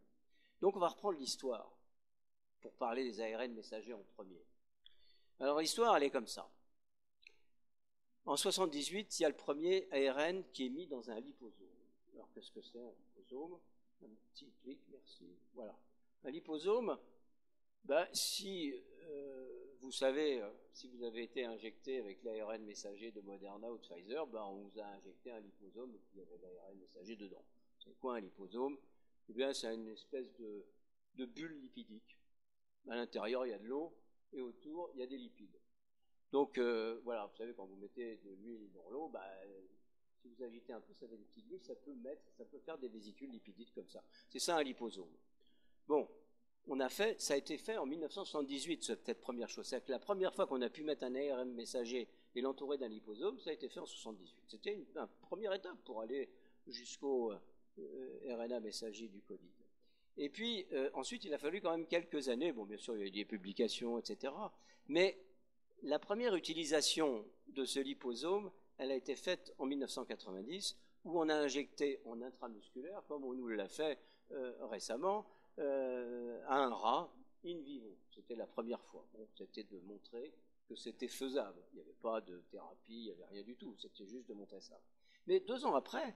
Donc on va reprendre l'histoire pour parler des ARN messagers en premier. Alors l'histoire, elle est comme ça. En 78, il y a le premier ARN qui est mis dans un liposome. Alors qu'est-ce que c'est un liposome? Un petit clic, merci. Voilà. Un liposome, ben, si vous savez, si vous avez été injecté avec l'ARN messager de Moderna ou de Pfizer, ben, on vous a injecté un liposome et puis il y avait l'ARN messager dedans. C'est quoi un liposome? Eh bien, c'est une espèce de bulle lipidique. À l'intérieur, il y a de l'eau et autour, il y a des lipides. Donc, voilà, vous savez, quand vous mettez de l'huile dans l'eau, bah, si vous agitez un peu, ça fait des petites bulles, ça peut faire des vésicules lipidiques comme ça. C'est ça un liposome. Bon, ça a été fait en 1978, cette première chose. C'est-à-dire que la première fois qu'on a pu mettre un ARN messager et l'entourer d'un liposome, ça a été fait en 78. C'était une première étape pour aller jusqu'au RNA messager du Covid. Et puis, ensuite, il a fallu quand même quelques années. Bon, bien sûr, il y a eu des publications, etc. Mais la première utilisation de ce liposome, elle a été faite en 1990, où on a injecté en intramusculaire, comme on nous l'a fait récemment, à un rat in vivo. C'était la première fois. Bon, c'était de montrer que c'était faisable. Il n'y avait pas de thérapie, il n'y avait rien du tout. C'était juste de montrer ça. Mais 2 ans après,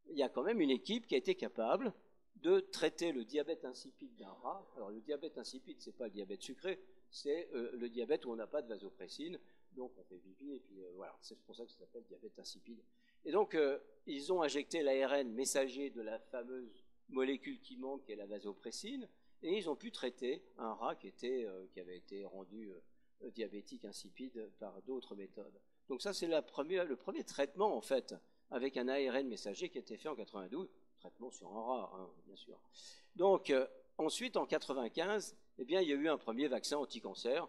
il y a quand même une équipe qui a été capable de traiter le diabète insipide d'un rat. Alors le diabète insipide, ce n'est pas le diabète sucré, c'est le diabète où on n'a pas de vasopressine, donc on fait pipi, et puis voilà, c'est pour ça que ça s'appelle diabète insipide. Et donc, ils ont injecté l'ARN messager de la fameuse molécule qui manque, qui est la vasopressine, et ils ont pu traiter un rat qui avait été rendu diabétique insipide par d'autres méthodes. Donc ça, c'est le premier traitement, en fait, avec un ARN messager qui a été fait en 92, traitement sur un rat, hein, bien sûr. Donc, ensuite, en 95, eh bien, il y a eu un premier vaccin anti-cancer.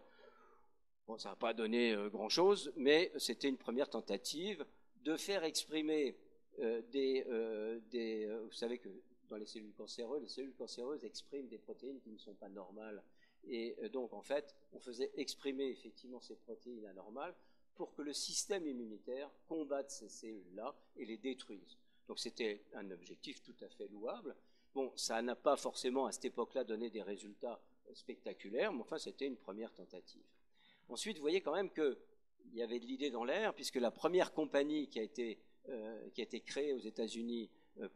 Bon, ça n'a pas donné grand-chose, mais c'était une première tentative de faire exprimer vous savez que dans les cellules cancéreuses expriment des protéines qui ne sont pas normales. Et donc, en fait, on faisait exprimer effectivement ces protéines anormales pour que le système immunitaire combatte ces cellules-là et les détruise. Donc, c'était un objectif tout à fait louable. Bon, ça n'a pas forcément, à cette époque-là, donné des résultats spectaculaires, mais enfin, c'était une première tentative. Ensuite, vous voyez quand même qu'il y avait de l'idée dans l'air, puisque la première compagnie qui a été créée aux États-Unis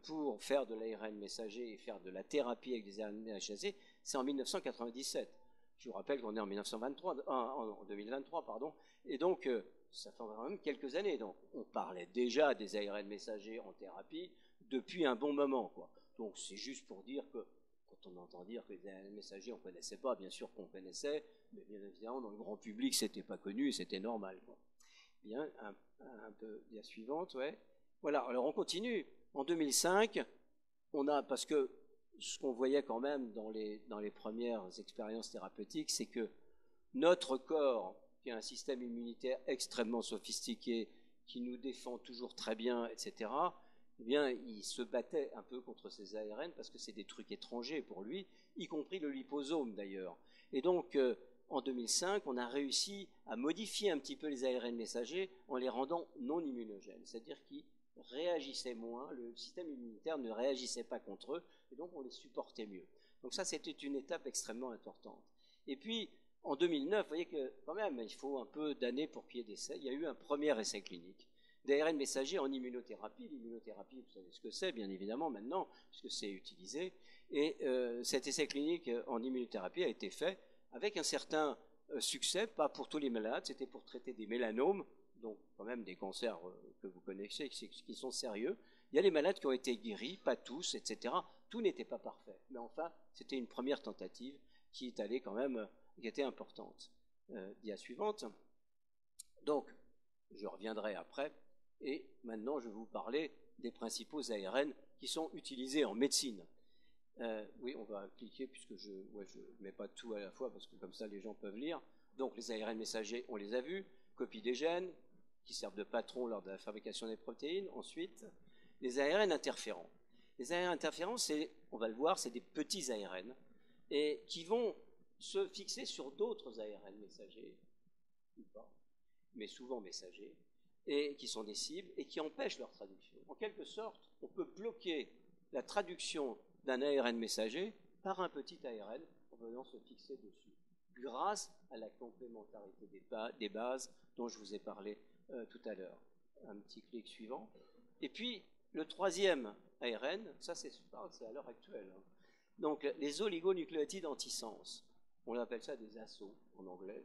pour faire de l'ARN messager et faire de la thérapie avec des ARN messagers, c'est en 1997. Je vous rappelle qu'on est en 2023, pardon, et donc ça fait quand même quelques années. Donc on parlait déjà des ARN messagers en thérapie depuis un bon moment, quoi. Donc c'est juste pour dire que quand on entend dire que les ARN messagers on ne connaissait pas, bien sûr qu'on connaissait, mais bien évidemment dans le grand public c'était pas connu et c'était normal, quoi. Bien, un peu la suivante, ouais. Voilà, alors on continue. En 2005, parce que ce qu'on voyait quand même dans les premières expériences thérapeutiques, c'est que notre corps, qui a un système immunitaire extrêmement sophistiqué, qui nous défend toujours très bien, etc., eh bien, il se battait un peu contre ces ARN parce que c'est des trucs étrangers pour lui, y compris le liposome d'ailleurs. Et donc, en 2005, on a réussi à modifier un petit peu les ARN messagers en les rendant non immunogènes, c'est-à-dire qu'ils réagissaient moins, le système immunitaire ne réagissait pas contre eux, et donc on les supportait mieux. Donc ça, c'était une étape extrêmement importante. Et puis, en 2009, vous voyez que quand même, il faut un peu d'années pour qu'il y ait d'essais, il y a eu un premier essai clinique d'ARN messager en immunothérapie. L'immunothérapie, vous savez ce que c'est, bien évidemment, maintenant, puisque c'est utilisé. Et cet essai clinique en immunothérapie a été fait avec un certain succès, pas pour tous les malades, c'était pour traiter des mélanomes, donc quand même des cancers que vous connaissez, qui sont sérieux. Il y a les malades qui ont été guéris, pas tous, etc. Tout n'était pas parfait. Mais enfin, c'était une première tentative qui est allée quand même, qui était importante. Dia suivante. Donc, je reviendrai après. Et maintenant, je vais vous parler des principaux ARN qui sont utilisés en médecine. Oui, on va cliquer puisque je ne mets pas tout à la fois parce que comme ça les gens peuvent lire. Donc les ARN messagers, on les a vus, copie des gènes qui servent de patron lors de la fabrication des protéines. Ensuite, les ARN interférents. Les ARN interférents, on va le voir, c'est des petits ARN et qui vont se fixer sur d'autres ARN messagers, ou pas, mais souvent messagers, et qui sont des cibles et qui empêchent leur traduction. En quelque sorte, on peut bloquer la traduction d'un ARN messager par un petit ARN en venant se fixer dessus, grâce à la complémentarité des bases dont je vous ai parlé tout à l'heure. Un petit clic suivant. Et puis, le troisième ARN, ça c'est à l'heure actuelle. Hein. Donc, les oligonucléotides antisens. On appelle ça des ASO en anglais,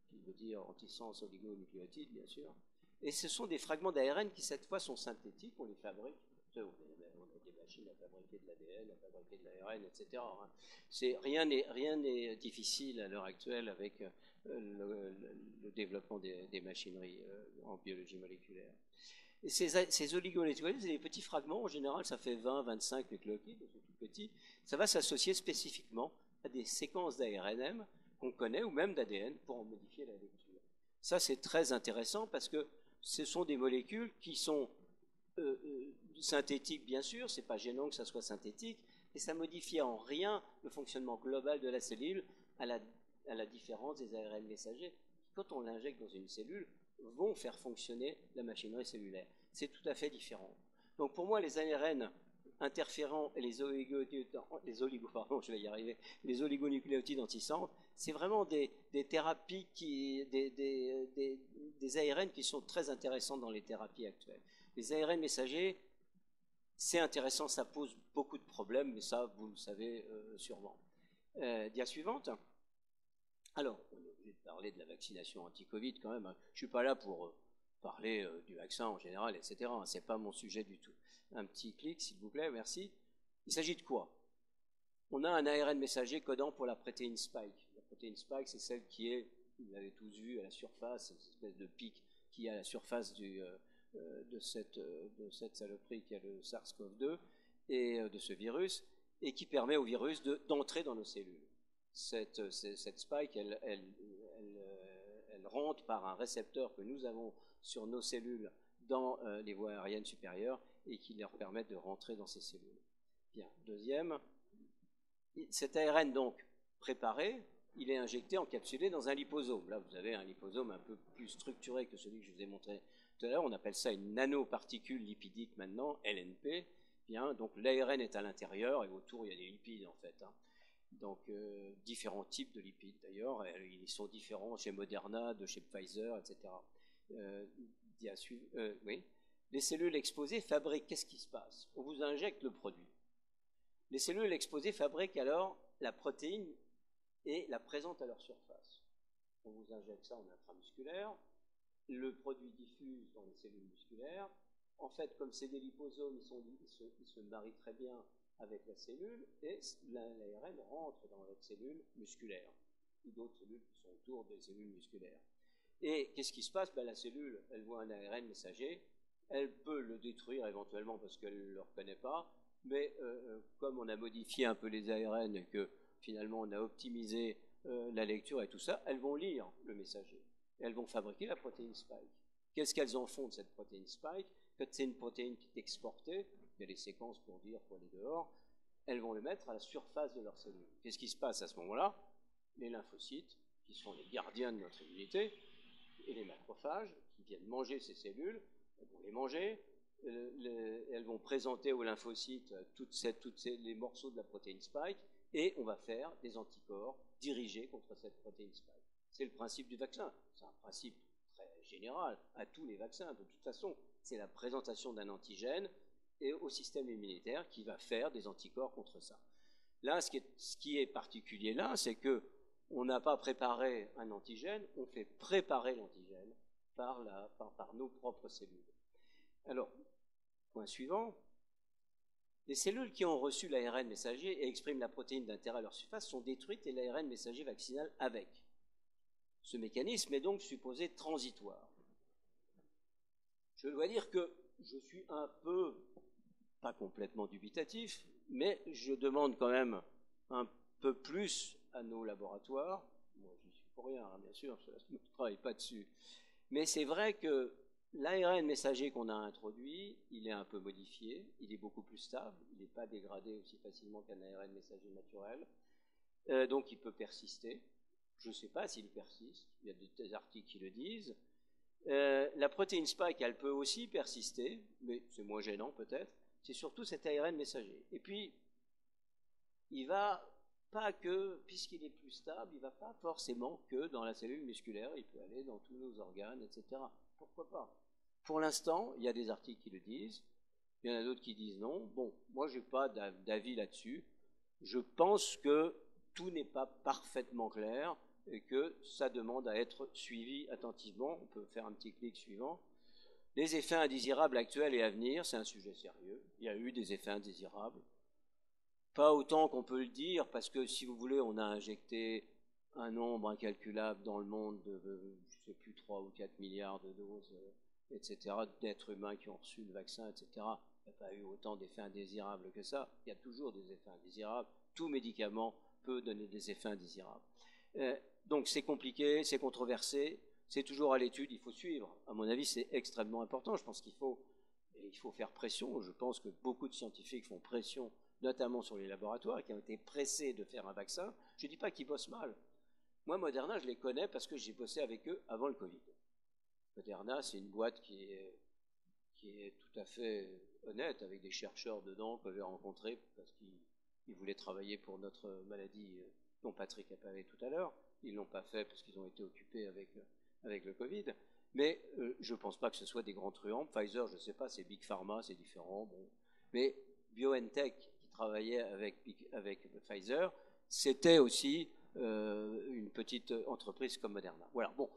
qui veut dire antisens oligonucléotides, bien sûr. Et ce sont des fragments d'ARN qui, cette fois, sont synthétiques, on les fabrique. On a des machines à fabriquer de l'ADN, à fabriquer de l'ARN, etc. Rien n'est difficile à l'heure actuelle avec le développement des machineries en biologie moléculaire. Et ces oligonucléotides, c'est des petits fragments, en général, ça fait 20, 25 nucléotides, c'est tout petit. Ça va s'associer spécifiquement à des séquences d'ARNM qu'on connaît, ou même d'ADN, pour en modifier la lecture. Ça, c'est très intéressant parce que ce sont des molécules qui sont synthétiques, bien sûr, c'est pas gênant que ça soit synthétique, et ça modifie en rien le fonctionnement global de la cellule à la différence des ARN messagers qui, quand on l'injecte dans une cellule, vont faire fonctionner la machinerie cellulaire. C'est tout à fait différent. Donc pour moi, les ARN interférents et les oligonucléotides antisens, c'est vraiment des thérapies, des ARN qui sont très intéressants dans les thérapies actuelles. Les ARN messagers, c'est intéressant, ça pose beaucoup de problèmes, mais ça, vous le savez sûrement. Dia suivante. Alors, on est obligé de parler de la vaccination anti-Covid quand même. Hein. Je ne suis pas là pour parler du vaccin en général, etc. Ce n'est pas mon sujet du tout. Un petit clic, s'il vous plaît, merci. Il s'agit de quoi? On a un ARN messager codant pour la protéine spike. La protéine spike, c'est celle qui est, vous l'avez tous vu, à la surface, cette espèce de pic qui est à la surface de cette saloperie qui est le SARS-CoV-2 et de ce virus, et qui permet au virus d'entrer dans nos cellules. Cette spike, elle rentre par un récepteur que nous avons sur nos cellules dans les voies aériennes supérieures et qui leur permet de rentrer dans ces cellules. Bien, deuxième, cet ARN donc préparé, il est injecté, encapsulé dans un liposome. Là, vous avez un liposome un peu plus structuré que celui que je vous ai montré tout à l'heure. On appelle ça une nanoparticule lipidique maintenant, LNP. Bien, donc l'ARN est à l'intérieur et autour il y a des lipides en fait. Hein. Donc différents types de lipides d'ailleurs, ils sont différents chez Moderna, de chez Pfizer, etc. Oui. Les cellules exposées fabriquent, qu'est-ce qui se passe? On vous injecte le produit. Les cellules exposées fabriquent alors la protéine et la présentent à leur surface. On vous injecte ça en intramusculaire, le produit diffuse dans les cellules musculaires. En fait, comme c'est des liposomes, ils se marient très bien avec la cellule et l'ARN rentre dans votre cellule musculaire ou d'autres cellules qui sont autour des cellules musculaires. Et qu'est-ce qui se passe? La cellule, elle voit un ARN messager, elle peut le détruire éventuellement parce qu'elle ne le reconnaît pas, mais comme on a modifié un peu les ARN et que finalement on a optimisé la lecture et tout ça, elles vont lire le messager. Et elles vont fabriquer la protéine spike. Qu'est-ce qu'elles en font de cette protéine spike? Quand c'est une protéine qui est exportée, il y a des séquences pour dire pour aller dehors, elles vont le mettre à la surface de leur cellule. Qu'est-ce qui se passe à ce moment-là? Les lymphocytes, qui sont les gardiens de notre immunité, et les macrophages, qui viennent manger ces cellules, elles vont les manger, elles vont présenter aux lymphocytes les morceaux de la protéine spike, et on va faire des anticorps dirigés contre cette protéine spike. C'est le principe du vaccin. C'est un principe très général à tous les vaccins. De toute façon, c'est la présentation d'un antigène et au système immunitaire qui va faire des anticorps contre ça. Là, ce qui est particulier là, c'est que on n'a pas préparé un antigène, on fait préparer l'antigène par nos propres cellules. Alors, point suivant, les cellules qui ont reçu l'ARN messager et expriment la protéine d'intérêt à leur surface sont détruites et l'ARN messager vaccinal avec. Ce mécanisme est donc supposé transitoire. Je dois dire que je suis un peu, pas complètement dubitatif, mais je demande quand même un peu plus à nos laboratoires. Moi, je n'y suis pour rien, hein, bien sûr, je ne travaille pas dessus. Mais c'est vrai que l'ARN messager qu'on a introduit, il est un peu modifié, il est beaucoup plus stable, il n'est pas dégradé aussi facilement qu'un ARN messager naturel, donc il peut persister. Je ne sais pas s'il persiste, il y a des articles qui le disent. La protéine spike, elle peut aussi persister, mais c'est moins gênant peut-être. C'est surtout cet ARN messager. Et puis, il va pas que, puisqu'il est plus stable, il ne va pas forcément que dans la cellule musculaire, il peut aller dans tous nos organes, etc. Pourquoi pas? Pour l'instant, il y a des articles qui le disent, il y en a d'autres qui disent non. Bon, moi, je n'ai pas d'avis là-dessus. Je pense que tout n'est pas parfaitement clair et que ça demande à être suivi attentivement. On peut faire un petit clic suivant. Les effets indésirables actuels et à venir, c'est un sujet sérieux. Il y a eu des effets indésirables. Pas autant qu'on peut le dire, parce que si vous voulez, on a injecté un nombre incalculable dans le monde de, je ne sais plus, 3 ou 4 milliards de doses, etc., d'êtres humains qui ont reçu le vaccin, etc. Il n'y a pas eu autant d'effets indésirables que ça. Il y a toujours des effets indésirables. Tout médicament peut donner des effets indésirables. Donc c'est compliqué, c'est controversé, c'est toujours à l'étude, il faut suivre. À mon avis, c'est extrêmement important. Je pense qu'il faut faire pression. Je pense que beaucoup de scientifiques font pression, notamment sur les laboratoires, qui ont été pressés de faire un vaccin. Je ne dis pas qu'ils bossent mal. Moi, Moderna, je les connais parce que j'ai bossé avec eux avant le Covid. Moderna, c'est une boîte qui est tout à fait honnête, avec des chercheurs dedans que j'ai rencontrés parce qu'ils voulaient travailler pour notre maladie dont Patrick a parlé tout à l'heure. Ils ne l'ont pas fait parce qu'ils ont été occupés avec le Covid. Mais je ne pense pas que ce soit des grands truands. Pfizer, je ne sais pas, c'est Big Pharma, c'est différent. Bon. Mais BioNTech, qui travaillait avec Pfizer, c'était aussi une petite entreprise comme Moderna. Voilà, bon,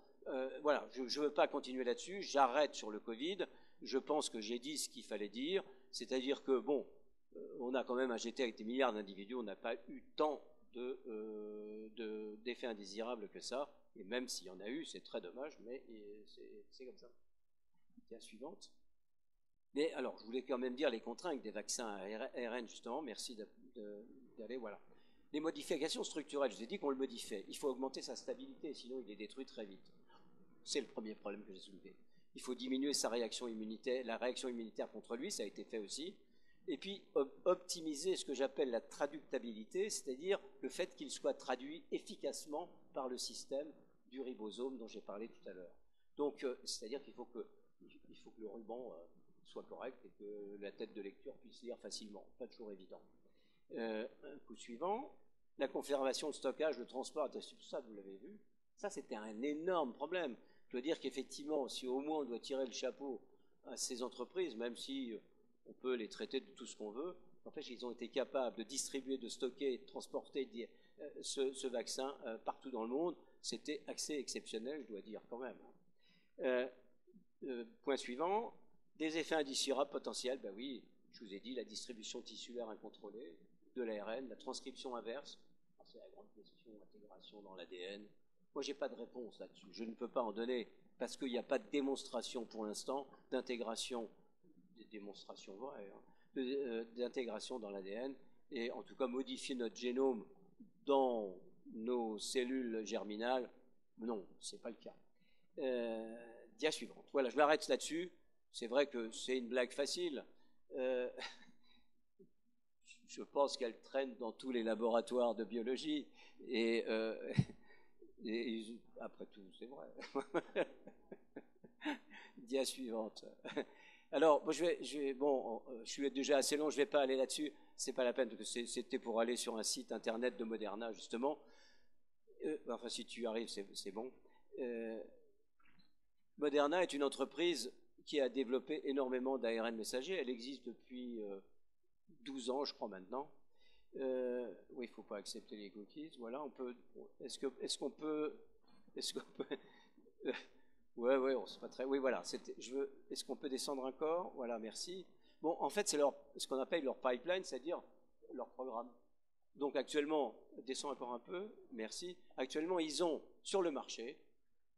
voilà, je ne veux pas continuer là-dessus, j'arrête sur le Covid. Je pense que j'ai dit ce qu'il fallait dire, c'est-à-dire que, bon, on a quand même injecté avec des milliards d'individus, on n'a pas eu tant d'effets indésirables que ça, et même s'il y en a eu, c'est très dommage, mais c'est comme ça. La suivante. Mais alors, je voulais quand même dire les contraintes des vaccins à ARN, justement, merci d'aller, voilà. Les modifications structurelles, je vous ai dit qu'on le modifiait, il faut augmenter sa stabilité, sinon il est détruit très vite. C'est le premier problème que j'ai soulevé. Il faut diminuer sa réaction immunitaire, la réaction immunitaire contre lui, ça a été fait aussi. Et puis optimiser ce que j'appelle la traductabilité, c'est-à-dire le fait qu'il soit traduit efficacement par le système du ribosome dont j'ai parlé tout à l'heure. Donc, c'est-à-dire qu'il faut que le ruban soit correct et que la tête de lecture puisse lire facilement. Pas toujours évident. Un coup suivant, la conservation, de stockage, le transport, tout ça, vous l'avez vu, ça c'était un énorme problème. Je dois dire qu'effectivement, si au moins on doit tirer le chapeau à ces entreprises, même si on peut les traiter de tout ce qu'on veut, en fait, ils ont été capables de distribuer, de stocker, de transporter ce vaccin partout dans le monde. C'était assez exceptionnel, je dois dire, quand même. Point suivant, des effets indésirables potentiels, ben oui, je vous ai dit, la distribution tissulaire incontrôlée de l'ARN, la transcription inverse, c'est la grande question, l'intégration dans l'ADN. Moi, je n'ai pas de réponse là-dessus, je ne peux pas en donner, parce qu'il n'y a pas de démonstration pour l'instant d'intégration, des démonstrations vraies, hein, d'intégration dans l'ADN, et en tout cas modifier notre génome dans nos cellules germinales, non, ce n'est pas le cas. Dia suivante. Voilà, je m'arrête là-dessus. C'est vrai que c'est une blague facile. Je pense qu'elle traîne dans tous les laboratoires de biologie. Et après tout, c'est vrai. Dia suivante. Alors, bon, je suis déjà assez long, je ne vais pas aller là-dessus. C'est pas la peine, parce que c'était pour aller sur un site internet de Moderna, justement. Enfin, si tu arrives, c'est bon. Moderna est une entreprise qui a développé énormément d'ARN messager. Elle existe depuis 12 ans, je crois, maintenant. Oui, il ne faut pas accepter les cookies. Voilà, on peut. Est-ce qu'on peut. Ouais, on sait pas très. Oui, voilà. Est-ce qu'on peut descendre encore? Voilà, merci. Bon, en fait, c'est ce qu'on appelle leur pipeline, c'est-à-dire leur programme. Donc actuellement, descends encore un peu, merci. Actuellement, ils ont sur le marché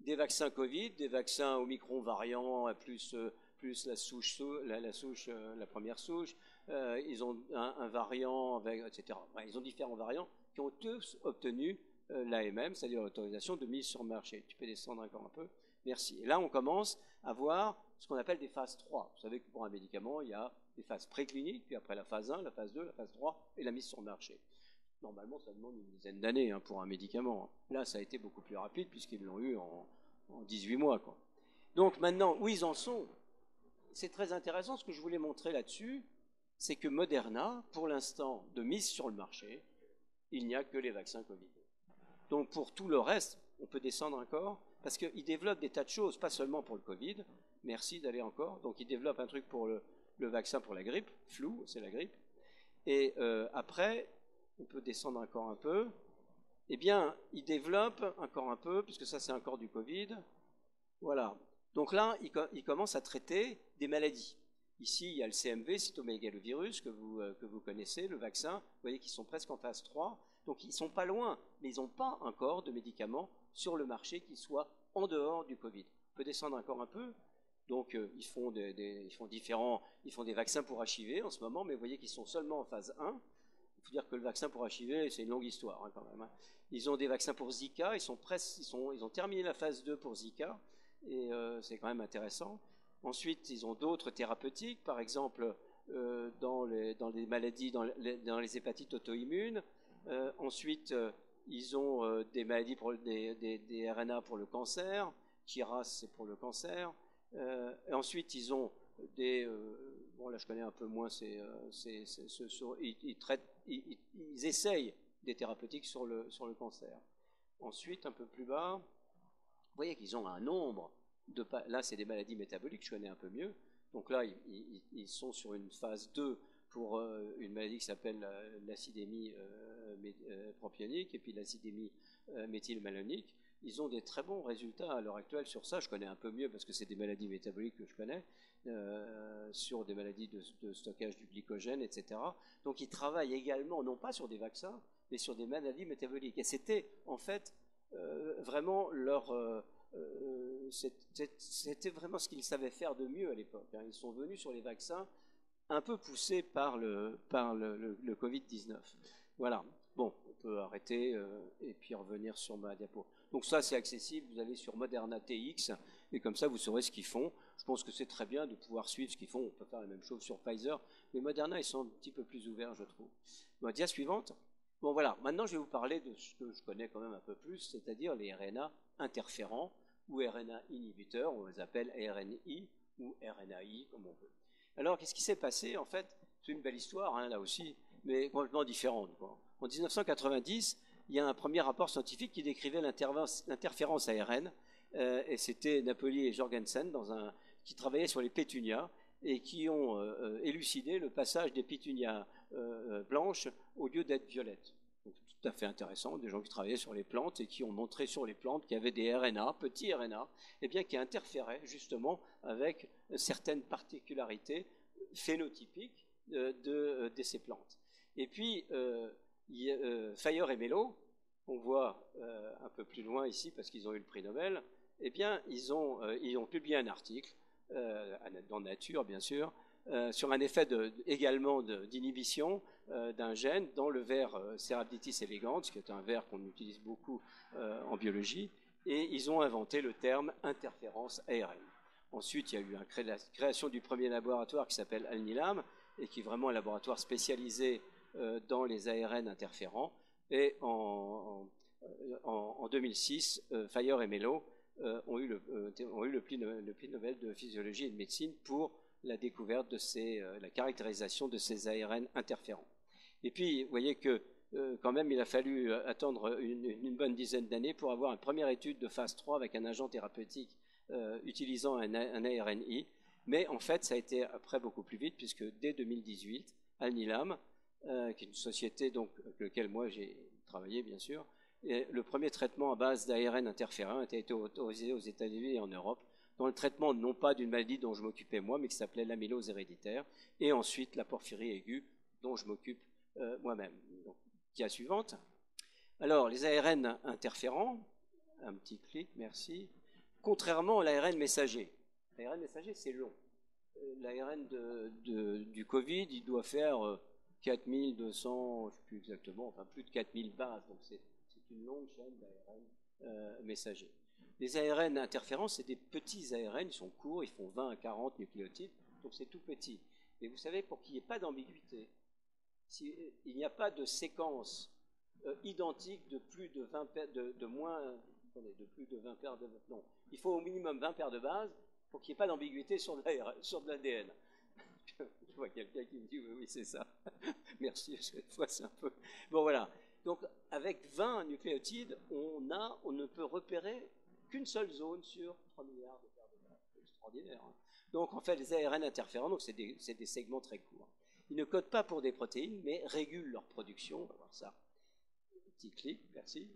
des vaccins Covid, des vaccins Omicron variants plus la première souche. Ils ont un variant, avec, etc. Enfin, ils ont différents variants qui ont tous obtenu l'AMM, c'est-à-dire l'autorisation de mise sur le marché. Tu peux descendre encore un peu. Merci. Et là, on commence à voir ce qu'on appelle des phases 3. Vous savez que pour un médicament, il y a des phases précliniques, puis après la phase 1, la phase 2, la phase 3 et la mise sur le marché. Normalement, ça demande une dizaine d'années pour un médicament. Là, ça a été beaucoup plus rapide puisqu'ils l'ont eu en 18 mois. Quoi. Donc maintenant, où ils en sont, c'est très intéressant. Ce que je voulais montrer là-dessus, c'est que Moderna, pour l'instant, de mise sur le marché, il n'y a que les vaccins Covid. Donc pour tout le reste, on peut descendre encore, parce qu'ils développent des tas de choses, pas seulement pour le Covid. Merci d'aller encore. Donc ils développent un truc pour le vaccin pour la grippe, flou, c'est la grippe. Et après, on peut descendre encore un peu. Eh bien, ils développent encore un peu, puisque ça c'est encore du Covid. Voilà. Donc là, ils commencent à traiter des maladies. Ici, il y a le CMV, cytomégalovirus, que vous connaissez, le vaccin. Vous voyez qu'ils sont presque en phase 3. Donc ils ne sont pas loin, mais ils n'ont pas encore de médicaments sur le marché qui soient en dehors du Covid. On peut descendre encore un peu. Donc ils font des vaccins pour HIV en ce moment, mais vous voyez qu'ils sont seulement en phase 1. Il faut dire que le vaccin pour HIV, c'est une longue histoire quand même. Ils ont des vaccins pour Zika, ils ont terminé la phase 2 pour Zika, et c'est quand même intéressant. Ensuite, ils ont d'autres thérapeutiques, par exemple dans les maladies, dans les hépatites auto-immunes. Ensuite, ils ont des maladies des RNA pour le cancer. Kiras, c'est pour le cancer. Et ensuite, ils ont bon là je connais un peu moins, ils essayent des thérapeutiques sur le cancer. Ensuite, un peu plus bas, vous voyez qu'ils ont un nombre là c'est des maladies métaboliques, je connais un peu mieux. Donc là, ils sont sur une phase 2 pour une maladie qui s'appelle l'acidémie propionique et puis l'acidémie méthylmalonique. Ils ont des très bons résultats à l'heure actuelle sur ça. Je connais un peu mieux parce que c'est des maladies métaboliques que je connais, sur des maladies de stockage du glycogène, etc. Donc ils travaillent également, non pas sur des vaccins, mais sur des maladies métaboliques. Et c'était en fait vraiment c'était vraiment ce qu'ils savaient faire de mieux à l'époque. Ils sont venus sur les vaccins un peu poussés par le Covid-19. Voilà. Bon, on peut arrêter et puis revenir sur ma diapo. Donc ça, c'est accessible. Vous allez sur Moderna TX et comme ça, vous saurez ce qu'ils font. Je pense que c'est très bien de pouvoir suivre ce qu'ils font. On peut faire la même chose sur Pfizer. Mais Moderna, ils sont un petit peu plus ouverts, je trouve. Bon, dia suivante. Bon, voilà. Maintenant, je vais vous parler de ce que je connais quand même un peu plus, c'est-à-dire les RNA interférents ou RNA inhibiteurs. On les appelle RNI ou RNAi, comme on veut. Alors, qu'est-ce qui s'est passé? En fait, c'est une belle histoire, là aussi, mais complètement différente, quoi. En 1990, il y a un premier rapport scientifique qui décrivait l'interférence ARN, et c'était Napoli et Jorgensen qui travaillaient sur les pétunias et qui ont élucidé le passage des pétunias blanches au lieu d'être violettes. Donc, tout à fait intéressant, des gens qui travaillaient sur les plantes et qui ont montré sur les plantes qu'il y avait des RNA, petits RNA, eh bien, qui interféraient justement avec certaines particularités phénotypiques de ces plantes. Et puis, Fire et Mello, on voit un peu plus loin ici parce qu'ils ont eu le prix Nobel, eh bien, ils ont publié un article, dans Nature bien sûr, sur un effet également d'inhibition d'un gène dans le ver Cerabditis elegans, qui est un ver qu'on utilise beaucoup en biologie, et ils ont inventé le terme interférence ARN. Ensuite, il y a eu la création du premier laboratoire qui s'appelle Alnilam, et qui est vraiment un laboratoire spécialisé dans les ARN interférents. Et en 2006, Fire et Mello ont eu le prix Nobel de physiologie et de médecine pour la découverte la caractérisation de ces ARN interférents. Et puis, vous voyez que quand même, il a fallu attendre une bonne dizaine d'années pour avoir une première étude de phase 3 avec un agent thérapeutique utilisant un ARNI. Mais en fait, ça a été après beaucoup plus vite, puisque dès 2018, Alnilam, qui est une société avec laquelle moi j'ai travaillé, bien sûr, et le premier traitement à base d'ARN interférent a été autorisé aux États-Unis et en Europe, dans le traitement non pas d'une maladie dont je m'occupais moi, mais qui s'appelait l'amylose héréditaire, et ensuite la porphyrie aiguë, dont je m'occupe moi-même. Donc, dia suivante. Alors, les ARN interférents, un petit clic, merci. Contrairement à l'ARN messager. L'ARN messager, c'est long. l'ARN du Covid, il doit faire 4200, je ne sais plus exactement, enfin plus de 4000 bases, donc c'est une longue chaîne d'ARN messagers. Les ARN interférents, c'est des petits ARN, ils sont courts, ils font 20 à 40 nucléotides, donc c'est tout petit. Mais vous savez, pour qu'il n'y ait pas d'ambiguïté, il n'y a pas de séquence identique de plus de 20 paires, de moins, attendez, de plus de 20 paires de, non, il faut au minimum 20 paires de bases pour qu'il n'y ait pas d'ambiguïté sur de l'ADN. Je vois quelqu'un qui me dit oui, oui, c'est ça. Merci, cette fois c'est un peu. Bon, voilà. Donc, avec 20 nucléotides, on ne peut repérer qu'une seule zone sur 3 milliards de paires de bases. C'est extraordinaire. Hein. Donc, en fait, les ARN interférents, donc c'est des segments très courts. Ils ne codent pas pour des protéines, mais régulent leur production. On va voir ça. Petit clic, merci.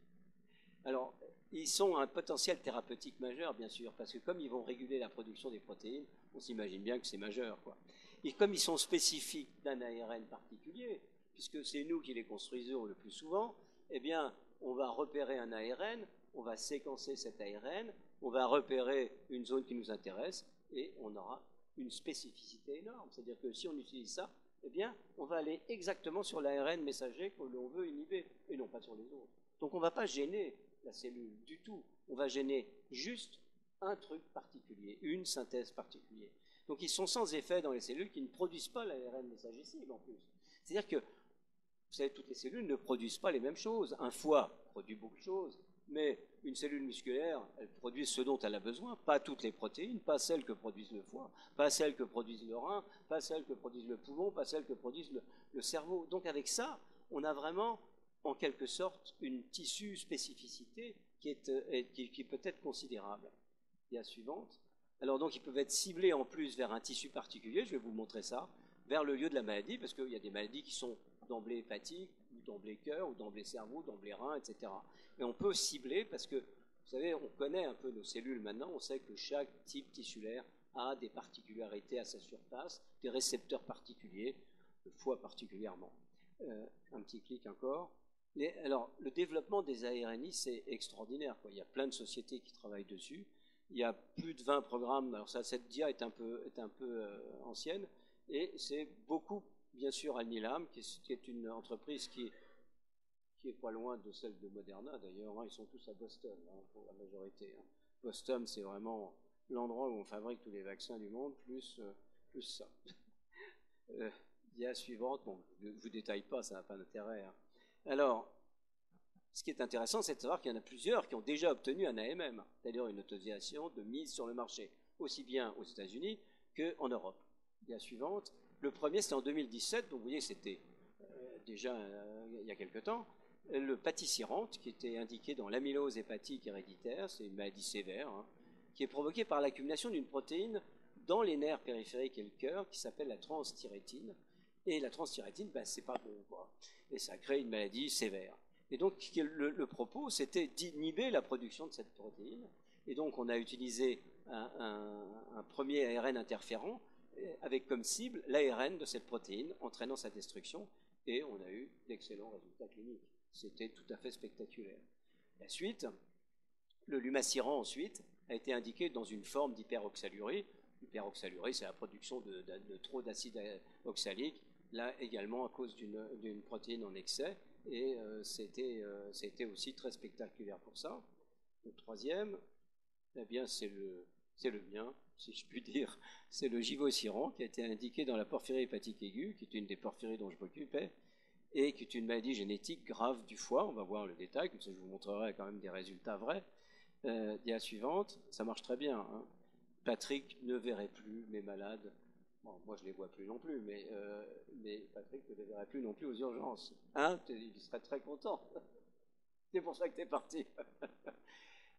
Alors, ils sont un potentiel thérapeutique majeur, bien sûr, parce que comme ils vont réguler la production des protéines, on s'imagine bien que c'est majeur, quoi. Et comme ils sont spécifiques d'un ARN particulier, puisque c'est nous qui les construisons le plus souvent, eh bien, on va repérer un ARN, on va séquencer cet ARN, on va repérer une zone qui nous intéresse, et on aura une spécificité énorme. C'est-à-dire que si on utilise ça, eh bien, on va aller exactement sur l'ARN messager que l'on veut inhiber, et non pas sur les autres. Donc on ne va pas gêner la cellule du tout. On va gêner juste un truc particulier, une synthèse particulière. Donc ils sont sans effet dans les cellules qui ne produisent pas l'ARN messager cible en plus. C'est-à-dire que, vous savez, toutes les cellules ne produisent pas les mêmes choses. Un foie produit beaucoup de choses, mais une cellule musculaire, elle produit ce dont elle a besoin, pas toutes les protéines, pas celles que produisent le foie, pas celles que produisent le rein, pas celles que produisent le poumon, pas celles que produisent le cerveau. Donc avec ça, on a vraiment en quelque sorte une tissu spécificité qui peut être considérable. Et la suivante. Alors donc ils peuvent être ciblés en plus vers un tissu particulier, je vais vous montrer ça, vers le lieu de la maladie, parce qu'il y a des maladies qui sont d'emblée hépatiques, ou d'emblée cœur, ou d'emblée cerveau, d'emblée rein, etc. Et on peut cibler parce que, vous savez, on connaît un peu nos cellules maintenant, on sait que chaque type tissulaire a des particularités à sa surface, des récepteurs particuliers, le foie particulièrement. Un petit clic encore. Alors, le développement des ARNI, c'est extraordinaire, quoi. Il y a plein de sociétés qui travaillent dessus. Il y a plus de 20 programmes. Alors, cette dia est un peu ancienne. Et c'est beaucoup, bien sûr, Alnylam, qui est une entreprise qui est pas loin de celle de Moderna, d'ailleurs. Hein. Ils sont tous à Boston, hein, pour la majorité. Hein. Boston, c'est vraiment l'endroit où on fabrique tous les vaccins du monde, plus ça. Dia suivante, bon, je ne vous détaille pas, ça n'a pas d'intérêt. Hein. Alors, ce qui est intéressant, c'est de savoir qu'il y en a plusieurs qui ont déjà obtenu un AMM, c'est-à-dire une autorisation de mise sur le marché, aussi bien aux États-Unis qu'en Europe. La suivante, le premier c'était en 2017, donc vous voyez c'était déjà il y a quelque temps, le patisiran, qui était indiqué dans l'amylose hépatique héréditaire, c'est une maladie sévère, hein, qui est provoquée par l'accumulation d'une protéine dans les nerfs périphériques et le cœur, qui s'appelle la transthyrétine. Et la transthyrétine, ben, c'est pas bon, quoi. Et ça crée une maladie sévère. Et donc, le propos, c'était d'inhiber la production de cette protéine. Et donc, on a utilisé un premier ARN interférent avec comme cible l'ARN de cette protéine, entraînant sa destruction. Et on a eu d'excellents résultats cliniques. C'était tout à fait spectaculaire. La suite, le lumasiran, ensuite, a été indiqué dans une forme d'hyperoxalurie. L'hyperoxalurie, c'est la production de trop d'acide oxalique, là également à cause d'une protéine en excès, et c'était aussi très spectaculaire pour ça. Le troisième, eh bien, c'est le mien, si je puis dire, c'est le givosiran qui a été indiqué dans la porphyrie hépatique aiguë, qui est une des porphyries dont je m'occupais, et qui est une maladie génétique grave du foie. On va voir le détail, comme ça je vous montrerai quand même des résultats vrais. La suivante, ça marche très bien. Hein. Patrick ne verrait plus mes malades. Bon, moi, je ne les vois plus non plus, mais Patrick ne les verrait plus non plus aux urgences. Hein, il serait très content. C'est pour ça que tu es parti.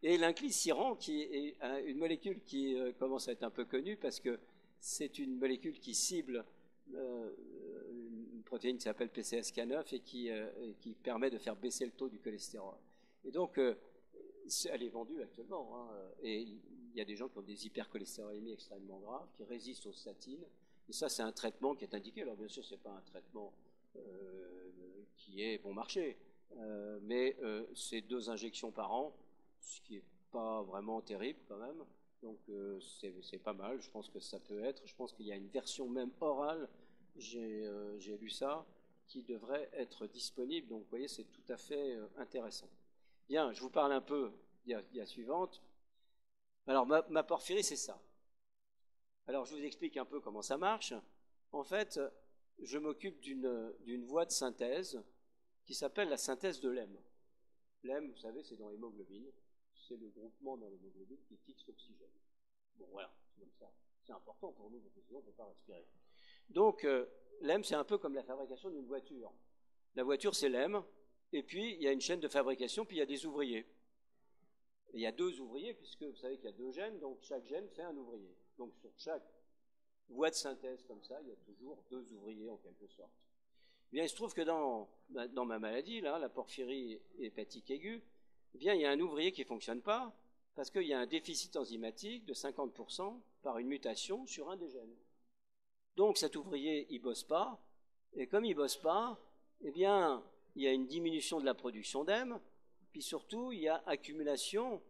Et l'inclisiran, qui est une molécule qui commence à être un peu connue parce que c'est une molécule qui cible une protéine qui s'appelle PCSK9 et qui permet de faire baisser le taux du cholestérol. Et donc, elle est vendue actuellement. Hein, et il y a des gens qui ont des hypercholestérolémies extrêmement graves, qui résistent aux statines. Et ça, c'est un traitement qui est indiqué. Alors, bien sûr, ce n'est pas un traitement qui est bon marché. Mais c'est 2 injections par an, ce qui n'est pas vraiment terrible quand même. Donc c'est pas mal, je pense que ça peut être. Je pense qu'il y a une version même orale, j'ai lu ça, qui devrait être disponible. Donc vous voyez, c'est tout à fait intéressant. Bien, je vous parle un peu de la suivante. Alors ma porphyrie, c'est ça. Alors je vous explique un peu comment ça marche. En fait, je m'occupe d'une voie de synthèse qui s'appelle la synthèse de l'hème. L'hème, vous savez, c'est dans l'hémoglobine. C'est le groupement dans l'hémoglobine qui fixe l'oxygène. Bon, voilà, c'est comme ça. C'est important pour nous, parce que sinon on ne peut pas respirer. Donc, l'hème, c'est un peu comme la fabrication d'une voiture. La voiture, c'est l'hème, et puis il y a une chaîne de fabrication, puis il y a des ouvriers. Et il y a 2 ouvriers, puisque vous savez qu'il y a 2 gènes, donc chaque gène fait un ouvrier. Donc, sur chaque voie de synthèse comme ça, il y a toujours 2 ouvriers en quelque sorte. Eh bien, il se trouve que dans ma maladie, là, la porphyrie hépatique aiguë, eh bien, il y a un ouvrier qui ne fonctionne pas parce qu'il y a un déficit enzymatique de 50% par une mutation sur un des gènes. Donc cet ouvrier, il ne bosse pas, et comme il ne bosse pas, eh bien, il y a une diminution de la production d'hème, puis surtout, il y a accumulation.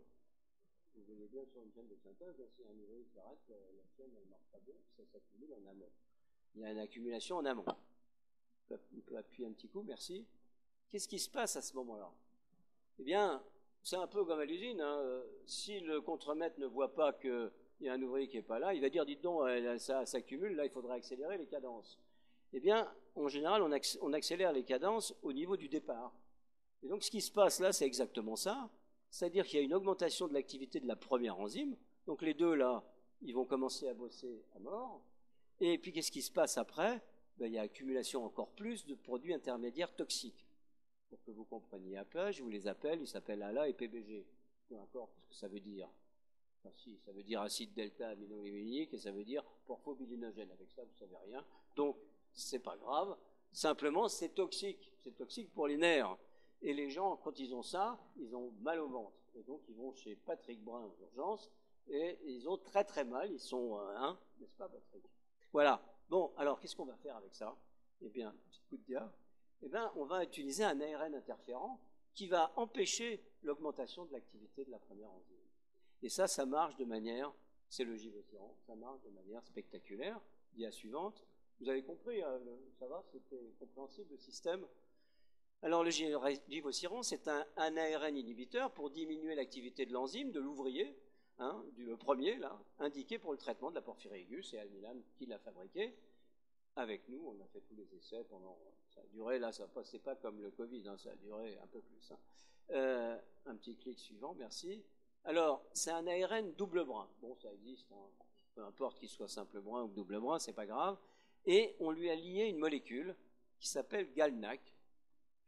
Vous voyez bien sur une chaîne de synthèse, si un ouvrier s'arrête, la chaîne ne marche pas bien, ça s'accumule en amont. Il y a une accumulation en amont. On peut appuyer un petit coup, merci. Qu'est-ce qui se passe à ce moment-là? Eh bien, c'est un peu comme à l'usine. Hein. Si le contremaître ne voit pas qu'il y a un ouvrier qui n'est pas là, il va dire, dites donc, ça s'accumule, là, il faudrait accélérer les cadences. Eh bien, en général, on accélère les cadences au niveau du départ. Et donc, ce qui se passe là, c'est exactement ça. C'est-à-dire qu'il y a une augmentation de l'activité de la première enzyme. Donc, les 2, là, ils vont commencer à bosser à mort. Et puis, qu'est-ce qui se passe après? Ben, il y a accumulation encore plus de produits intermédiaires toxiques. Pour que vous compreniez un peu, je vous les appelle, ils s'appellent ALA et PBG. Peu importe ce que ça veut dire. Enfin, si, ça veut dire acide delta aminolévinique et ça veut dire porphobilinogène. Avec ça, vous ne savez rien. Donc, c'est pas grave. Simplement, c'est toxique. C'est toxique pour les nerfs. Et les gens, quand ils ont ça, ils ont mal au ventre. Et donc, ils vont chez Patrick Brun aux urgences et ils ont très très mal. Ils sont, n'est-ce pas, Patrick? Voilà. Bon, alors, qu'est-ce qu'on va faire avec ça? Eh bien, petit coup de diable. Eh bien, on va utiliser un ARN interférent qui va empêcher l'augmentation de l'activité de la première enzyme. Et ça marche de manière, c'est le givosiran, ça marche de manière spectaculaire. Dia suivante. Vous avez compris, ça va, c'était compréhensible le système. Alors le givosiran, c'est un ARN inhibiteur pour diminuer l'activité de l'enzyme, de l'ouvrier, le premier, là, indiqué pour le traitement de la porphyrie aiguë. C'est Almilam qui l'a fabriqué. Avec nous, on a fait tous les essais pendant... Ça a duré, là, c'est pas comme le Covid, ça a duré un peu plus. Un petit clic suivant, merci. Alors, c'est un ARN double brin. Bon, ça existe, peu importe qu'il soit simple brin ou double brin, c'est pas grave. Et on lui a lié une molécule qui s'appelle GalNAc.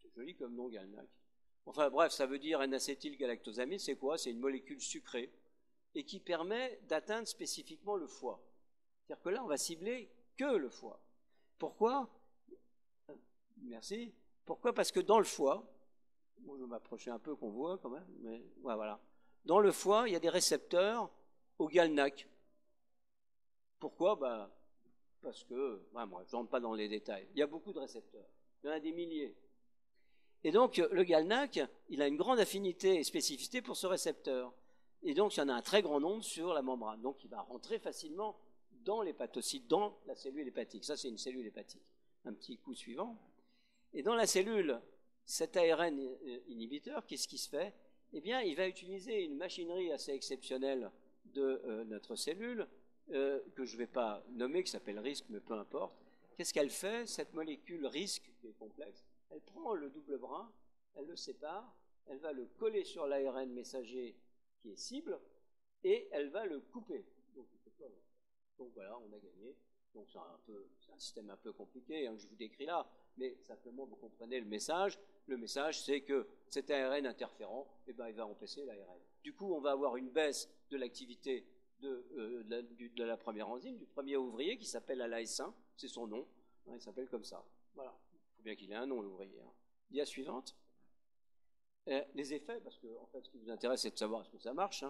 C'est joli comme nom, GalNAc. Enfin bref, ça veut dire N-acétylgalactosamine, c'est quoi? C'est une molécule sucrée et qui permet d'atteindre spécifiquement le foie. C'est-à-dire que là, on va cibler que le foie. Pourquoi? Merci. Pourquoi? Parce que dans le foie, bon, je vais m'approcher un peu qu'on voit quand même, mais voilà. Dans le foie, il y a des récepteurs au GalNAc. Pourquoi? Parce que, moi, je ne rentre pas dans les détails. Il y a beaucoup de récepteurs. Il y en a des milliers. Et donc, le GalNAc, il a une grande affinité et spécificité pour ce récepteur. Et donc, il y en a un très grand nombre sur la membrane. Donc, il va rentrer facilement dans l'hépatocyte, dans la cellule hépatique. Ça, c'est une cellule hépatique. Un petit coup suivant. Et dans la cellule, cet ARN inhibiteur, qu'est-ce qui se fait? Eh bien, il va utiliser une machinerie assez exceptionnelle de notre cellule, que je ne vais pas nommer, qui s'appelle RISC, mais peu importe. Qu'est-ce qu'elle fait? Cette molécule RISC, qui est complexe, elle prend le double brin, elle le sépare, elle va le coller sur l'ARN messager qui est cible, et elle va le couper. Donc voilà, on a gagné. Donc c'est un système un peu compliqué que je vous décris là, mais simplement vous comprenez le message. Le message, c'est que cet ARN interférent, il va empêcher l'ARN. Du coup, on va avoir une baisse de l'activité de la première enzyme, du premier ouvrier qui s'appelle ALAS1, c'est son nom, il s'appelle comme ça. Voilà, il faut bien qu'il ait un nom, l'ouvrier. Dia suivante. Les effets, parce que en fait, ce qui vous intéresse, c'est de savoir est-ce que ça marche.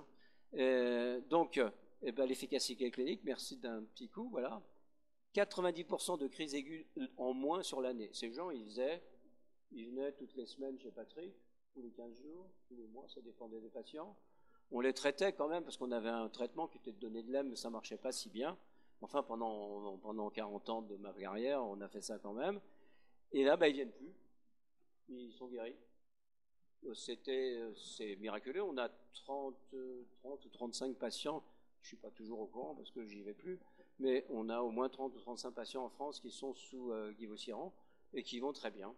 Donc, l'efficacité clinique, merci d'un petit coup, voilà. 90% de crises aiguës en moins sur l'année. Ces gens, ils venaient toutes les semaines chez Patrick, tous les 15 jours, tous les mois, ça dépendait des patients. On les traitait quand même parce qu'on avait un traitement qui était de donner de l'aime, mais ça marchait pas si bien. Enfin, pendant 40 ans de ma carrière, on a fait ça quand même. Et là, ils viennent plus. Ils sont guéris. C'est miraculeux. On a 30 ou 35 patients. Je suis pas toujours au courant parce que j'y vais plus. Mais on a au moins 30 ou 35 patients en France qui sont sous Givausiran et qui vont très bien.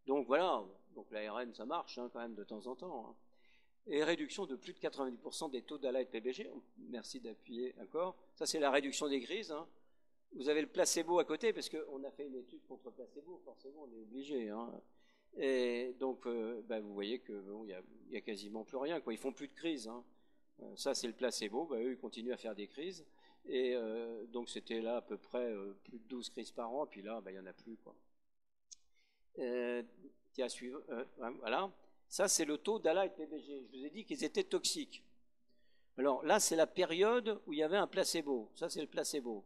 Donc voilà. Donc l'ARN, ça marche quand même de temps en temps. Et réduction de plus de 90% des taux d'ALA et de PBG. Merci d'appuyer encore. Ça, c'est la réduction des crises. Vous avez le placebo à côté, parce qu'on a fait une étude contre placebo, forcément, on est obligé. Et donc, vous voyez qu'il y a quasiment plus rien. Ils font plus de crises. Ça, c'est le placebo. Eux, ils continuent à faire des crises. Et donc, c'était là à peu près plus de 12 crises par an. Puis là, il n'y en a plus. Voilà. Ça, c'est le taux d'ALA et de PBG. Je vous ai dit qu'ils étaient toxiques. Alors là, c'est la période où il y avait un placebo. Ça, c'est le placebo.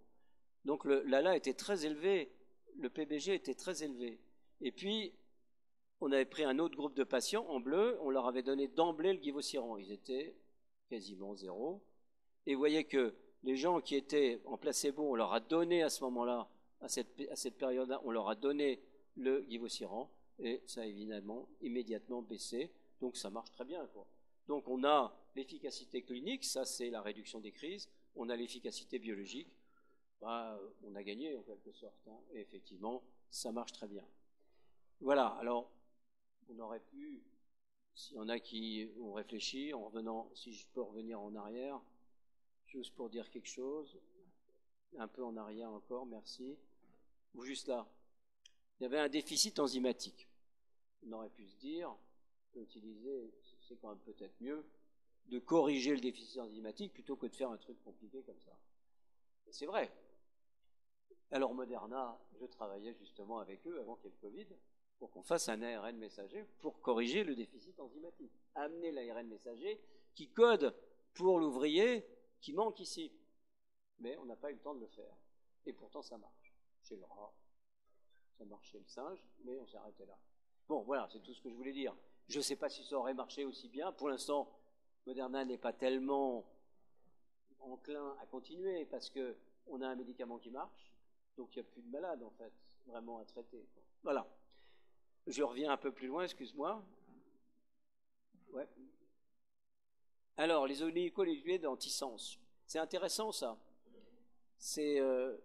Donc l'ALA était très élevé, le PBG était très élevé. Et puis, on avait pris un autre groupe de patients en bleu, on leur avait donné d'emblée le Givausiran. Ils étaient quasiment zéro. Et vous voyez que les gens qui étaient en placebo, on leur a donné à ce moment-là, à cette période-là, on leur a donné le Givausiran. Et ça a évidemment immédiatement baissé. Donc ça marche très bien. Donc on a l'efficacité clinique, ça c'est la réduction des crises. On a l'efficacité biologique. On a gagné en quelque sorte. Et effectivement, ça marche très bien. Voilà, alors, on aurait pu, s'il y en a qui ont réfléchi, en revenant, si je peux revenir en arrière, juste pour dire quelque chose, un peu en arrière encore, merci, ou juste là. Il y avait un déficit enzymatique. On aurait pu se dire, utiliser, c'est quand même peut-être mieux, de corriger le déficit enzymatique plutôt que de faire un truc compliqué comme ça. Et c'est vrai. Alors Moderna, je travaillais justement avec eux avant qu'il y ait le Covid, pour qu'on fasse un ARN messager pour corriger le déficit enzymatique. Amener l'ARN messager qui code pour l'ouvrier qui manque ici. Mais on n'a pas eu le temps de le faire. Et pourtant ça marche. Chez le rat, ça marche chez le singe, mais on s'est arrêté là. Bon, voilà, c'est tout ce que je voulais dire. Je ne sais pas si ça aurait marché aussi bien. Pour l'instant, Moderna n'est pas tellement enclin à continuer parce qu'on a un médicament qui marche. Donc il n'y a plus de malades, en fait, vraiment à traiter. Voilà. Je reviens un peu plus loin, excuse-moi. Ouais. Alors, les oligonucléotides d'antisens. C'est intéressant, ça. C'est la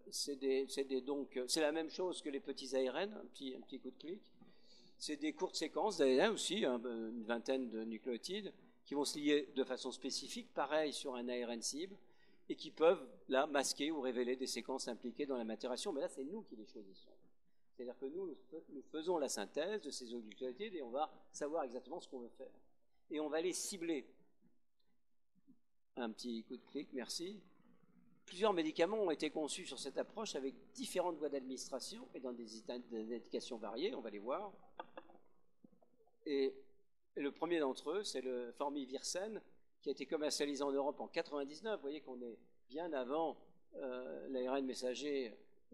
même chose que les petits ARN, un petit coup de clic. C'est des courtes séquences d'ARN aussi, une vingtaine de nucléotides, qui vont se lier de façon spécifique, pareil sur un ARN cible, et qui peuvent, là, masquer ou révéler des séquences impliquées dans la maturation. Mais là, c'est nous qui les choisissons. C'est-à-dire que nous faisons la synthèse de ces oligonucléotides et on va savoir exactement ce qu'on veut faire. Et on va les cibler. Un petit coup de clic, merci. Plusieurs médicaments ont été conçus sur cette approche avec différentes voies d'administration et dans des indications variées, on va les voir. Et le premier d'entre eux, c'est le Formivirsen, qui a été commercialisé en Europe en 1999. Vous voyez qu'on est bien avant l'ARN messager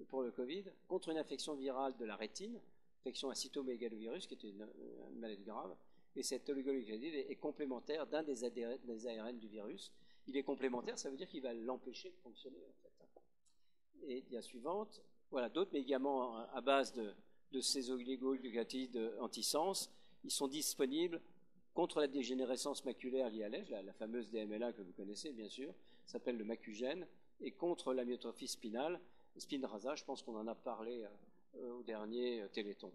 pour le Covid, contre une infection virale de la rétine, infection à cytomégalovirus, qui était une maladie grave. Et cet oligonucléotide est complémentaire d'un des ARN du virus. Il est complémentaire, ça veut dire qu'il va l'empêcher de fonctionner, en fait. Et la suivante, voilà, d'autres médicaments à base de ces oligonucléotides antisens, ils sont disponibles contre la dégénérescence maculaire liée à l'âge, la fameuse DMLA que vous connaissez, bien sûr, s'appelle le Macugen, et contre l'amyotrophie spinale, Spinraza, je pense qu'on en a parlé au dernier Téléthon.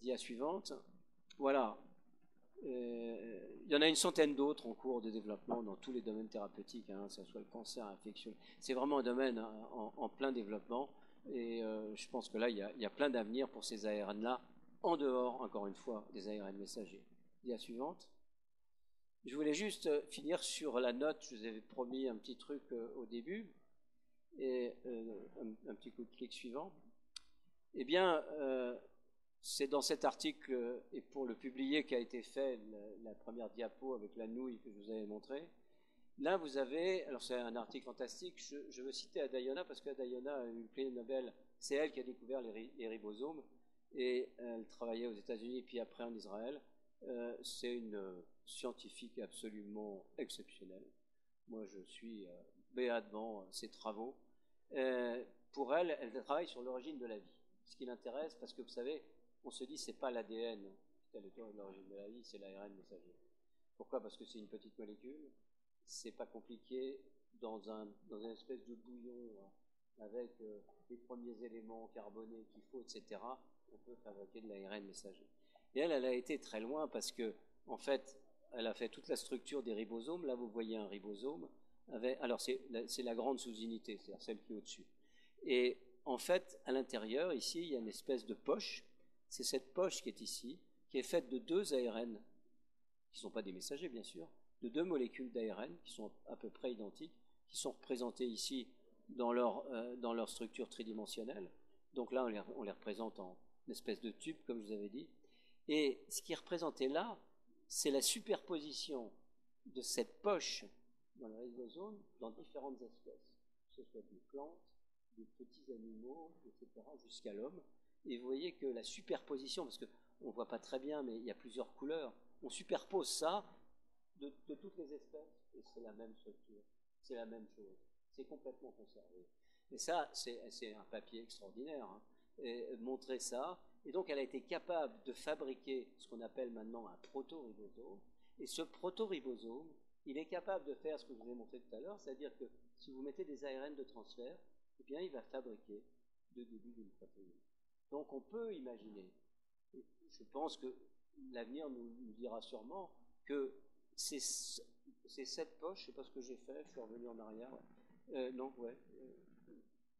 Dia suivante. Voilà. Il y en a une centaine d'autres en cours de développement dans tous les domaines thérapeutiques, que ce soit le cancer, l'infection. C'est vraiment un domaine en plein développement. Et je pense que là, il y a plein d'avenir pour ces ARN-là, en dehors, encore une fois, des ARN messagers. Dia suivante. Je voulais juste finir sur la note. Je vous avais promis un petit truc au début. Et un petit coup de clic suivant. Eh bien, c'est dans cet article, et pour le publier, qu'a été fait la première diapo avec la nouille que je vous avais montrée. Là, vous avez, alors c'est un article fantastique, je veux citer Adayona, parce qu'Adayona a eu le prix Nobel, c'est elle qui a découvert les ribosomes, et elle travaillait aux États-Unis, et puis après en Israël. C'est une scientifique absolument exceptionnelle. Moi, je suis béat devant ses travaux. Pour elle, elle travaille sur l'origine de la vie. Ce qui l'intéresse, parce que vous savez, on se dit c'est pas l'ADN qui est l'origine de la vie, c'est l'ARN messager. Pourquoi? Parce que c'est une petite molécule, c'est pas compliqué, dans une espèce de bouillon avec les premiers éléments carbonés qu'il faut, etc., on peut fabriquer de l'ARN messager. Et elle a été très loin parce que, en fait, elle a fait toute la structure des ribosomes. Là, vous voyez un ribosome. Alors, c'est la grande sous-unité, c'est-à-dire celle qui est au-dessus. Et en fait, à l'intérieur, ici, il y a une espèce de poche. C'est cette poche qui est ici, qui est faite de 2 ARN, qui ne sont pas des messagers, bien sûr, de 2 molécules d'ARN qui sont à peu près identiques, qui sont représentées ici dans leur structure tridimensionnelle. Donc là, on les représente en une espèce de tube, comme je vous avais dit. Et ce qui est représenté là, c'est la superposition de cette poche dans le ribosome dans différentes espèces, que ce soit des plantes, des petits animaux, etc., jusqu'à l'homme. Et vous voyez que la superposition, parce qu'on ne voit pas très bien, mais il y a plusieurs couleurs, on superpose ça de toutes les espèces, et c'est la même structure, c'est la même chose, c'est complètement conservé. Et ça, c'est un papier extraordinaire, hein, et montrer ça. Et donc, elle a été capable de fabriquer ce qu'on appelle maintenant un protoribosome. Et ce protoribosome, il est capable de faire ce que je vous ai montré tout à l'heure, c'est-à-dire que si vous mettez des ARN de transfert, eh bien, il va fabriquer le début d'une protéine. Donc, on peut imaginer, et je pense que l'avenir nous dira sûrement que c'est cette poche, je ne sais pas ce que j'ai fait, je suis revenu en arrière. Non, ouais,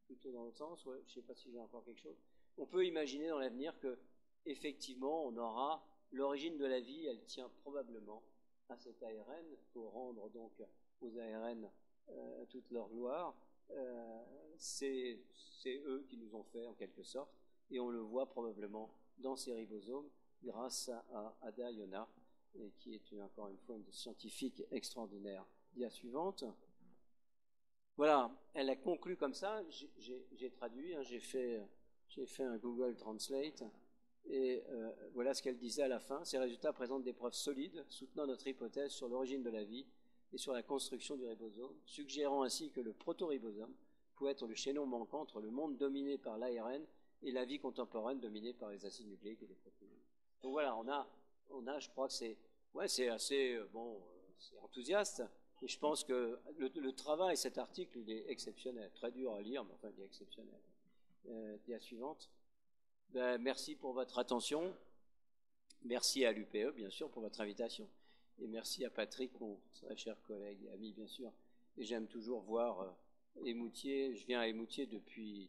plutôt dans l'autre sens, ouais, je ne sais pas si j'ai encore quelque chose. On peut imaginer dans l'avenir que, effectivement, on aura l'origine de la vie, elle tient probablement à cet ARN, pour rendre donc aux ARN toute leur gloire. C'est eux qui nous ont fait, en quelque sorte, et on le voit probablement dans ces ribosomes grâce à Ada Yona, et qui est encore une fois une scientifique extraordinaire. Dia suivante. Voilà, elle a conclu comme ça, j'ai traduit, hein, j'ai fait un Google Translate, et voilà ce qu'elle disait à la fin. Ces résultats présentent des preuves solides soutenant notre hypothèse sur l'origine de la vie et sur la construction du ribosome, suggérant ainsi que le protoribosome pouvait être le chaînon manquant entre le monde dominé par l'ARN et la vie contemporaine dominée par les acides nucléiques et les protéines. Donc voilà, on a, je crois que c'est assez, c'est enthousiaste. Et je pense que le travail, cet article, il est exceptionnel, très dur à lire, mais enfin, il est exceptionnel. La suivante. Ben, merci pour votre attention. Merci à l'UPE, bien sûr, pour votre invitation. Et merci à Patrick, mon très cher collègue et ami, bien sûr. Et j'aime toujours voir Émoutier. Je viens à Émoutier depuis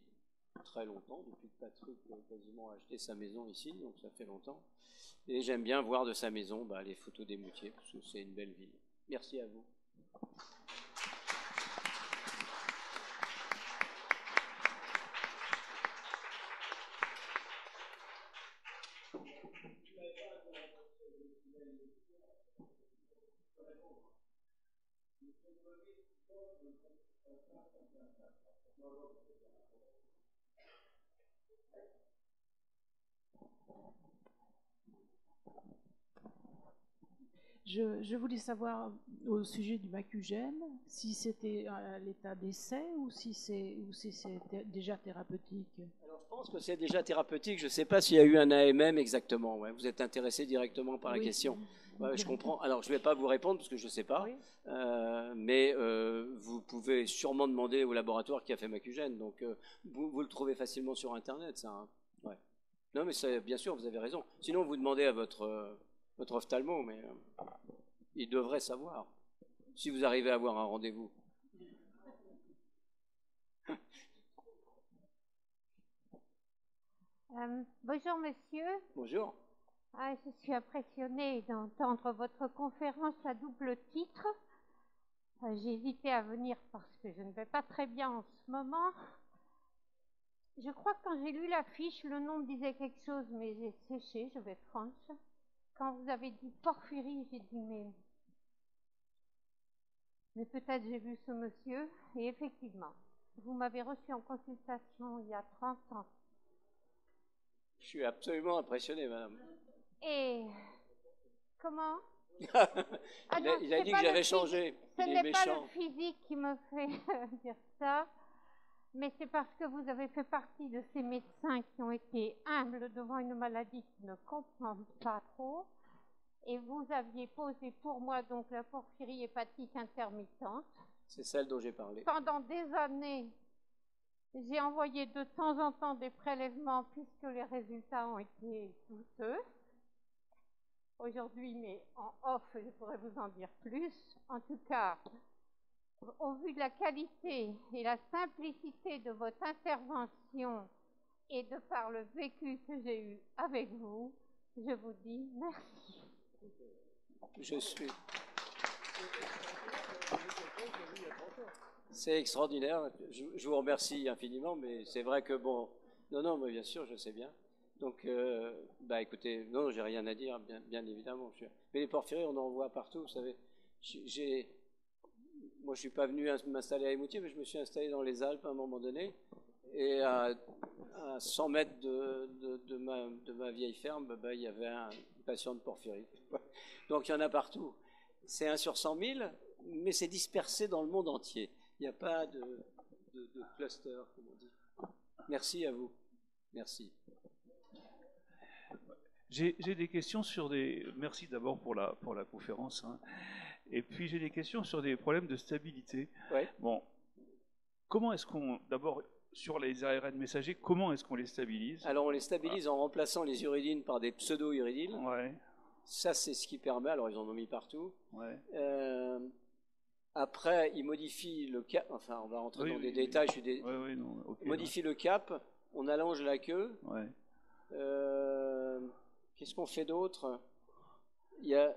très longtemps, depuis que Patrick a quasiment acheté sa maison ici, donc ça fait longtemps. Et j'aime bien voir de sa maison les photos d'Émoutier, parce que c'est une belle ville. Merci à vous. Je voulais savoir au sujet du macugène, si c'était à l'état d'essai ou si c'est déjà thérapeutique. Alors je pense que c'est déjà thérapeutique. Je ne sais pas s'il y a eu un AMM exactement. Ouais, vous êtes intéressé directement par la question. Ouais, je comprends. Alors je ne vais pas vous répondre parce que je ne sais pas. Oui. Mais vous pouvez sûrement demander au laboratoire qui a fait macugène. Donc vous le trouvez facilement sur Internet, ça. Hein. Ouais. Non, mais bien sûr, vous avez raison. Sinon, vous demandez à votre ophtalmo, mais il devrait savoir, si vous arrivez à avoir un rendez-vous. Bonjour monsieur. Bonjour. Je suis impressionnée d'entendre votre conférence à double titre. J'ai hésité à venir parce que je ne vais pas très bien en ce moment. Je crois que quand j'ai lu l'affiche, le nom disait quelque chose, mais j'ai séché, je vais être franche. Quand vous avez dit porphyrie, j'ai dit mais peut-être j'ai vu ce monsieur. Et effectivement, vous m'avez reçu en consultation il y a 30 ans. Je suis absolument impressionné, madame. Et Comment? il Ah a, non, il a c'est dit pas que le j'avais physique. changé. Ce Il est n'est pas méchant. le physique qui me fait dire ça, mais c'est parce que vous avez fait partie de ces médecins qui ont été humbles devant une maladie qu'ils ne comprennent pas trop. Et vous aviez posé pour moi donc la porphyrie hépatique intermittente. C'est celle dont j'ai parlé. Pendant des années, j'ai envoyé de temps en temps des prélèvements puisque les résultats ont été douteux. Aujourd'hui, mais en off, je pourrais vous en dire plus. En tout cas, au vu de la qualité et la simplicité de votre intervention et de par le vécu que j'ai eu avec vous, je vous dis merci. Je suis. C'est extraordinaire. Je vous remercie infiniment, mais c'est vrai que bon. Non, mais bien sûr, je sais bien. Donc, écoutez, non, j'ai rien à dire, bien évidemment. Mais les porphyries, on en voit partout, vous savez. Moi, je suis pas venu m'installer à Émoutier, mais je me suis installé dans les Alpes à un moment donné. Et à 100 mètres de ma vieille ferme, il y avait un patient de porphyrie. Donc, il y en a partout. C'est 1 sur 100 000, mais c'est dispersé dans le monde entier. Il n'y a pas de cluster, comme on dit. Merci à vous. Merci. J'ai des questions sur des... Merci d'abord pour la conférence. Hein. Et puis j'ai des questions sur des problèmes de stabilité. Ouais. Bon, comment est-ce qu'on... D'abord, sur les ARN messagers, comment est-ce qu'on les stabilise? Alors on les stabilise en remplaçant les uridines par des pseudo-uridyles. Ouais. Ça, c'est ce qui permet... Alors ils en ont mis partout. Ouais. Après, ils modifient le cap... Enfin, on va rentrer dans des détails. Okay, modifie le cap, on allonge la queue. Ouais. Qu'est-ce qu'on fait d'autre? Il y a,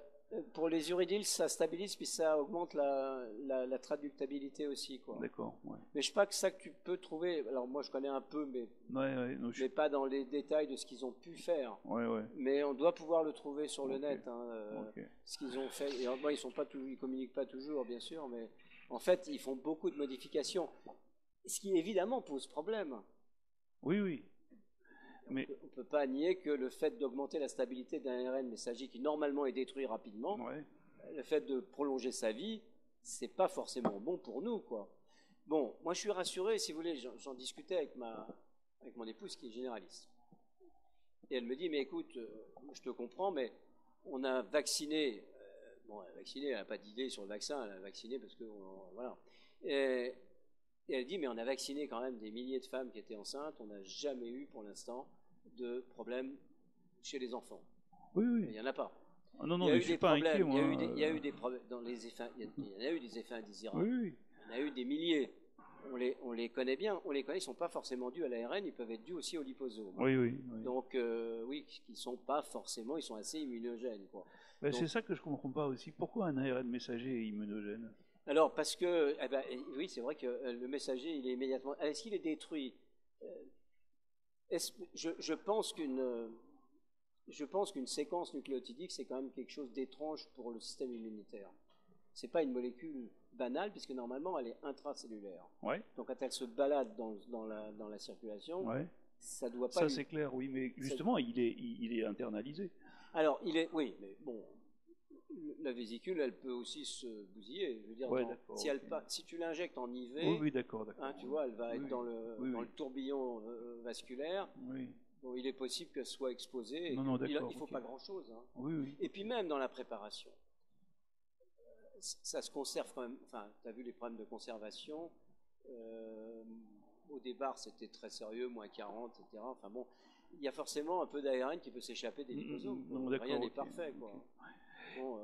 pour les uridyles, ça stabilise, puis ça augmente la traductabilité aussi, quoi. D'accord, ouais. Mais je sais pas que ça que tu peux trouver. Alors moi, je connais un peu, mais, non, mais pas dans les détails de ce qu'ils ont pu faire. Ouais. Mais on doit pouvoir le trouver sur le net, Okay. ce qu'ils ont fait. Et bon, ils communiquent pas toujours, bien sûr, mais en fait, ils font beaucoup de modifications, ce qui évidemment pose problème. Oui. Mais on ne peut pas nier que le fait d'augmenter la stabilité d'un ARN messager qui normalement est détruit rapidement, le fait de prolonger sa vie, c'est pas forcément bon pour nous, quoi. Bon, moi je suis rassuré, si vous voulez, j'en discutais avec mon épouse qui est généraliste. Et elle me dit, mais écoute, je te comprends, mais on a vacciné, elle n'a pas d'idée sur le vaccin, elle a vacciné parce que, voilà. Et elle dit, mais on a vacciné quand même des milliers de femmes qui étaient enceintes, on n'a jamais eu pour l'instant de problème chez les enfants. Oui. Il n'y en a pas. Non, je ne suis pas inquiet, moi. Il y a eu des problèmes dans les effets, il y en a eu des effets indésirables. Oui. Il y en a eu des milliers. On les connaît bien, ils ne sont pas forcément dus à l'ARN, ils peuvent être dus aussi au liposome. Oui. Donc, ils sont pas forcément, ils sont assez immunogènes, quoi. Donc, c'est ça que je ne comprends pas aussi. Pourquoi un ARN messager est immunogène? Alors, parce que, oui, c'est vrai que le messager, il est immédiatement... Est-ce qu'il est détruit? Je pense qu'une séquence nucléotidique, c'est quand même quelque chose d'étrange pour le système immunitaire. C'est pas une molécule banale, puisque normalement, elle est intracellulaire. Ouais. Donc, quand elle se balade dans la circulation, ça doit pas... Ça, c'est clair, oui, mais justement, il est internalisé. Alors, oui, mais bon... La vésicule, elle peut aussi se bousiller. Je veux dire, si tu l'injectes en IV, oui, d'accord. Tu vois, elle va être dans le tourbillon vasculaire. Oui. Bon, il est possible qu'elle soit exposée. Il ne faut pas grand-chose. Hein. Oui. Et puis même dans la préparation, ça se conserve quand même. Enfin, tu as vu les problèmes de conservation. Au départ, c'était très sérieux, moins 40, etc. Enfin bon, il y a forcément un peu d'ARN qui peut s'échapper des liposomes. Rien n'est parfait, quoi. Bon,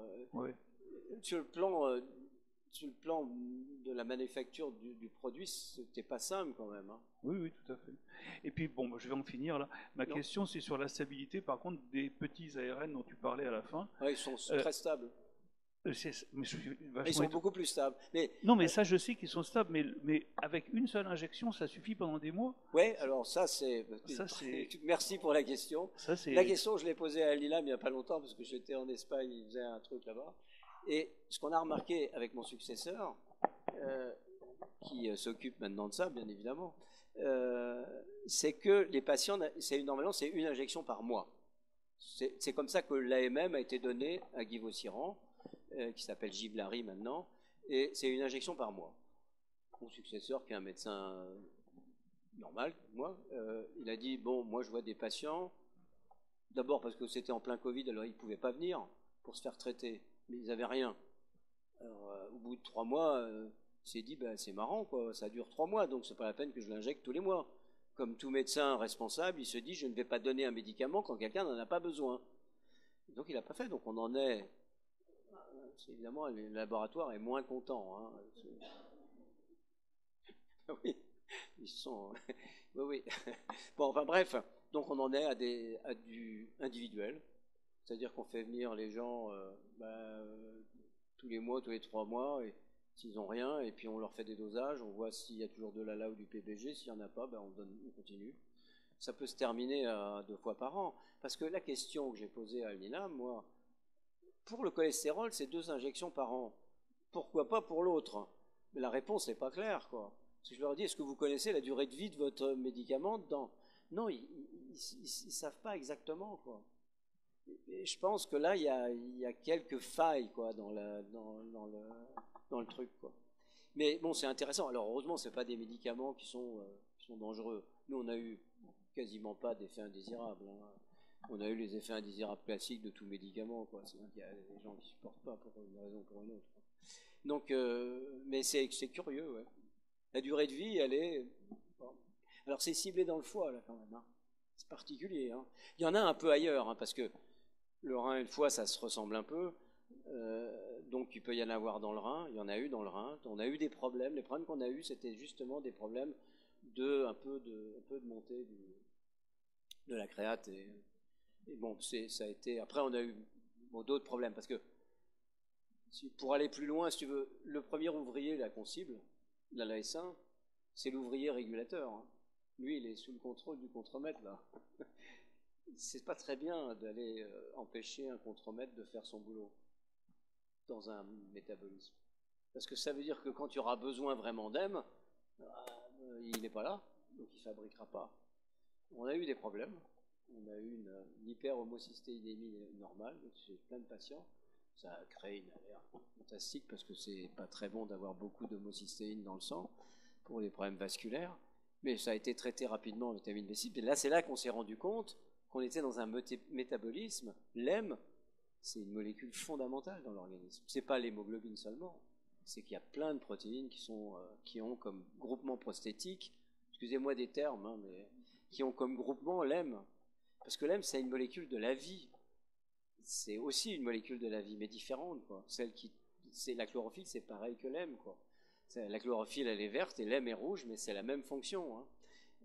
sur le plan de la manufacture du produit, c'était pas simple quand même. Hein. Oui, tout à fait. Et puis, bon, je vais en finir là. Ma question, c'est sur la stabilité, par contre, des petits ARN dont tu parlais à la fin. Ils sont très stables. Ils sont beaucoup plus stables. Non, mais ça, je sais qu'ils sont stables, mais avec une seule injection, ça suffit pendant des mois? Oui, alors ça, c'est... Merci pour la question. La question, je l'ai posée à Lila il n'y a pas longtemps, parce que j'étais en Espagne, il faisait un truc là-bas. Et ce qu'on a remarqué avec mon successeur, qui s'occupe maintenant de ça, bien évidemment, c'est que les patients, normalement, c'est une injection par mois. C'est comme ça que l'AMM a été donné à Guy Vossiran, qui s'appelle Giblari maintenant, et c'est une injection par mois. Mon successeur, qui est un médecin normal, moi, il a dit, bon, moi je vois des patients, d'abord parce que c'était en plein Covid, alors ils ne pouvaient pas venir pour se faire traiter, mais ils n'avaient rien. Alors, au bout de 3 mois, il s'est dit, ben, c'est marrant, quoi, ça dure 3 mois, donc c'est pas la peine que je l'injecte tous les mois. Comme tout médecin responsable, il se dit, je ne vais pas donner un médicament quand quelqu'un n'en a pas besoin. Donc il n'a pas fait, donc on en est... Évidemment, le laboratoire est moins content. Hein. Oui, ils sont... oui, oui. Bon, enfin bref, donc on en est à du individuel, c'est-à-dire qu'on fait venir les gens tous les mois, tous les 3 mois, et s'ils n'ont rien, et puis on leur fait des dosages, on voit s'il y a toujours de l'ALA ou du PBG, s'il n'y en a pas, ben on continue. Ça peut se terminer à 2 fois par an, parce que la question que j'ai posée à Alnina, moi, pour le cholestérol, c'est 2 injections par an. Pourquoi pas pour l'autre? Mais la réponse n'est pas claire, quoi. Si je leur dis, est-ce que vous connaissez la durée de vie de votre médicament dedans? Non, ils ne savent pas exactement, quoi. Et je pense que là, il y a quelques failles, quoi, dans le truc, quoi. Mais bon, c'est intéressant. Alors, heureusement, ce n'est pas des médicaments qui sont dangereux. Nous, on n'a eu quasiment pas d'effets indésirables, hein. On a eu les effets indésirables classiques de tout médicament, quoi. C'est qu'il y a des gens qui ne supportent pas pour une raison ou pour une autre. Donc, mais c'est curieux, ouais. La durée de vie, elle est... Bon. Alors, c'est ciblé dans le foie, là, quand même, hein. C'est particulier, hein. Il y en a un peu ailleurs, hein, parce que le rein et le foie, ça se ressemble un peu. Donc, il peut y en avoir dans le rein. Il y en a eu dans le rein. On a eu des problèmes. Les problèmes qu'on a eus, c'était justement des problèmes un peu de montée de la créate. Et bon, ça a été... Après, on a eu d'autres problèmes, parce que pour aller plus loin, si tu veux, le premier ouvrier là, qu'on cible, là, l'AS1, c'est l'ouvrier régulateur. Hein. Lui, il est sous le contrôle du contremaître, là. C'est pas très bien d'aller empêcher un contremaître de faire son boulot dans un métabolisme. Parce que ça veut dire que quand tu auras besoin vraiment d'EM, il n'est pas là, donc il ne fabriquera pas. On a eu des problèmes. On a eu une hyper-homocystéinémie normale chez plein de patients. Ça a créé une alerte fantastique parce que c'est pas très bon d'avoir beaucoup d'homocystéine dans le sang pour les problèmes vasculaires. Mais ça a été traité rapidement en vitamine B6. Et là, c'est là qu'on s'est rendu compte qu'on était dans un métabolisme. L'hème, c'est une molécule fondamentale dans l'organisme. C'est pas l'hémoglobine seulement. C'est qu'il y a plein de protéines qui ont comme groupement prosthétique, excusez-moi des termes, hein, mais qui ont comme groupement l'hème. Parce que l'hème, c'est une molécule de la vie. C'est aussi une molécule de la vie, mais différente, quoi. La chlorophylle, c'est pareil que l'hème, quoi. La chlorophylle, elle est verte et l'hème est rouge, mais c'est la même fonction, hein.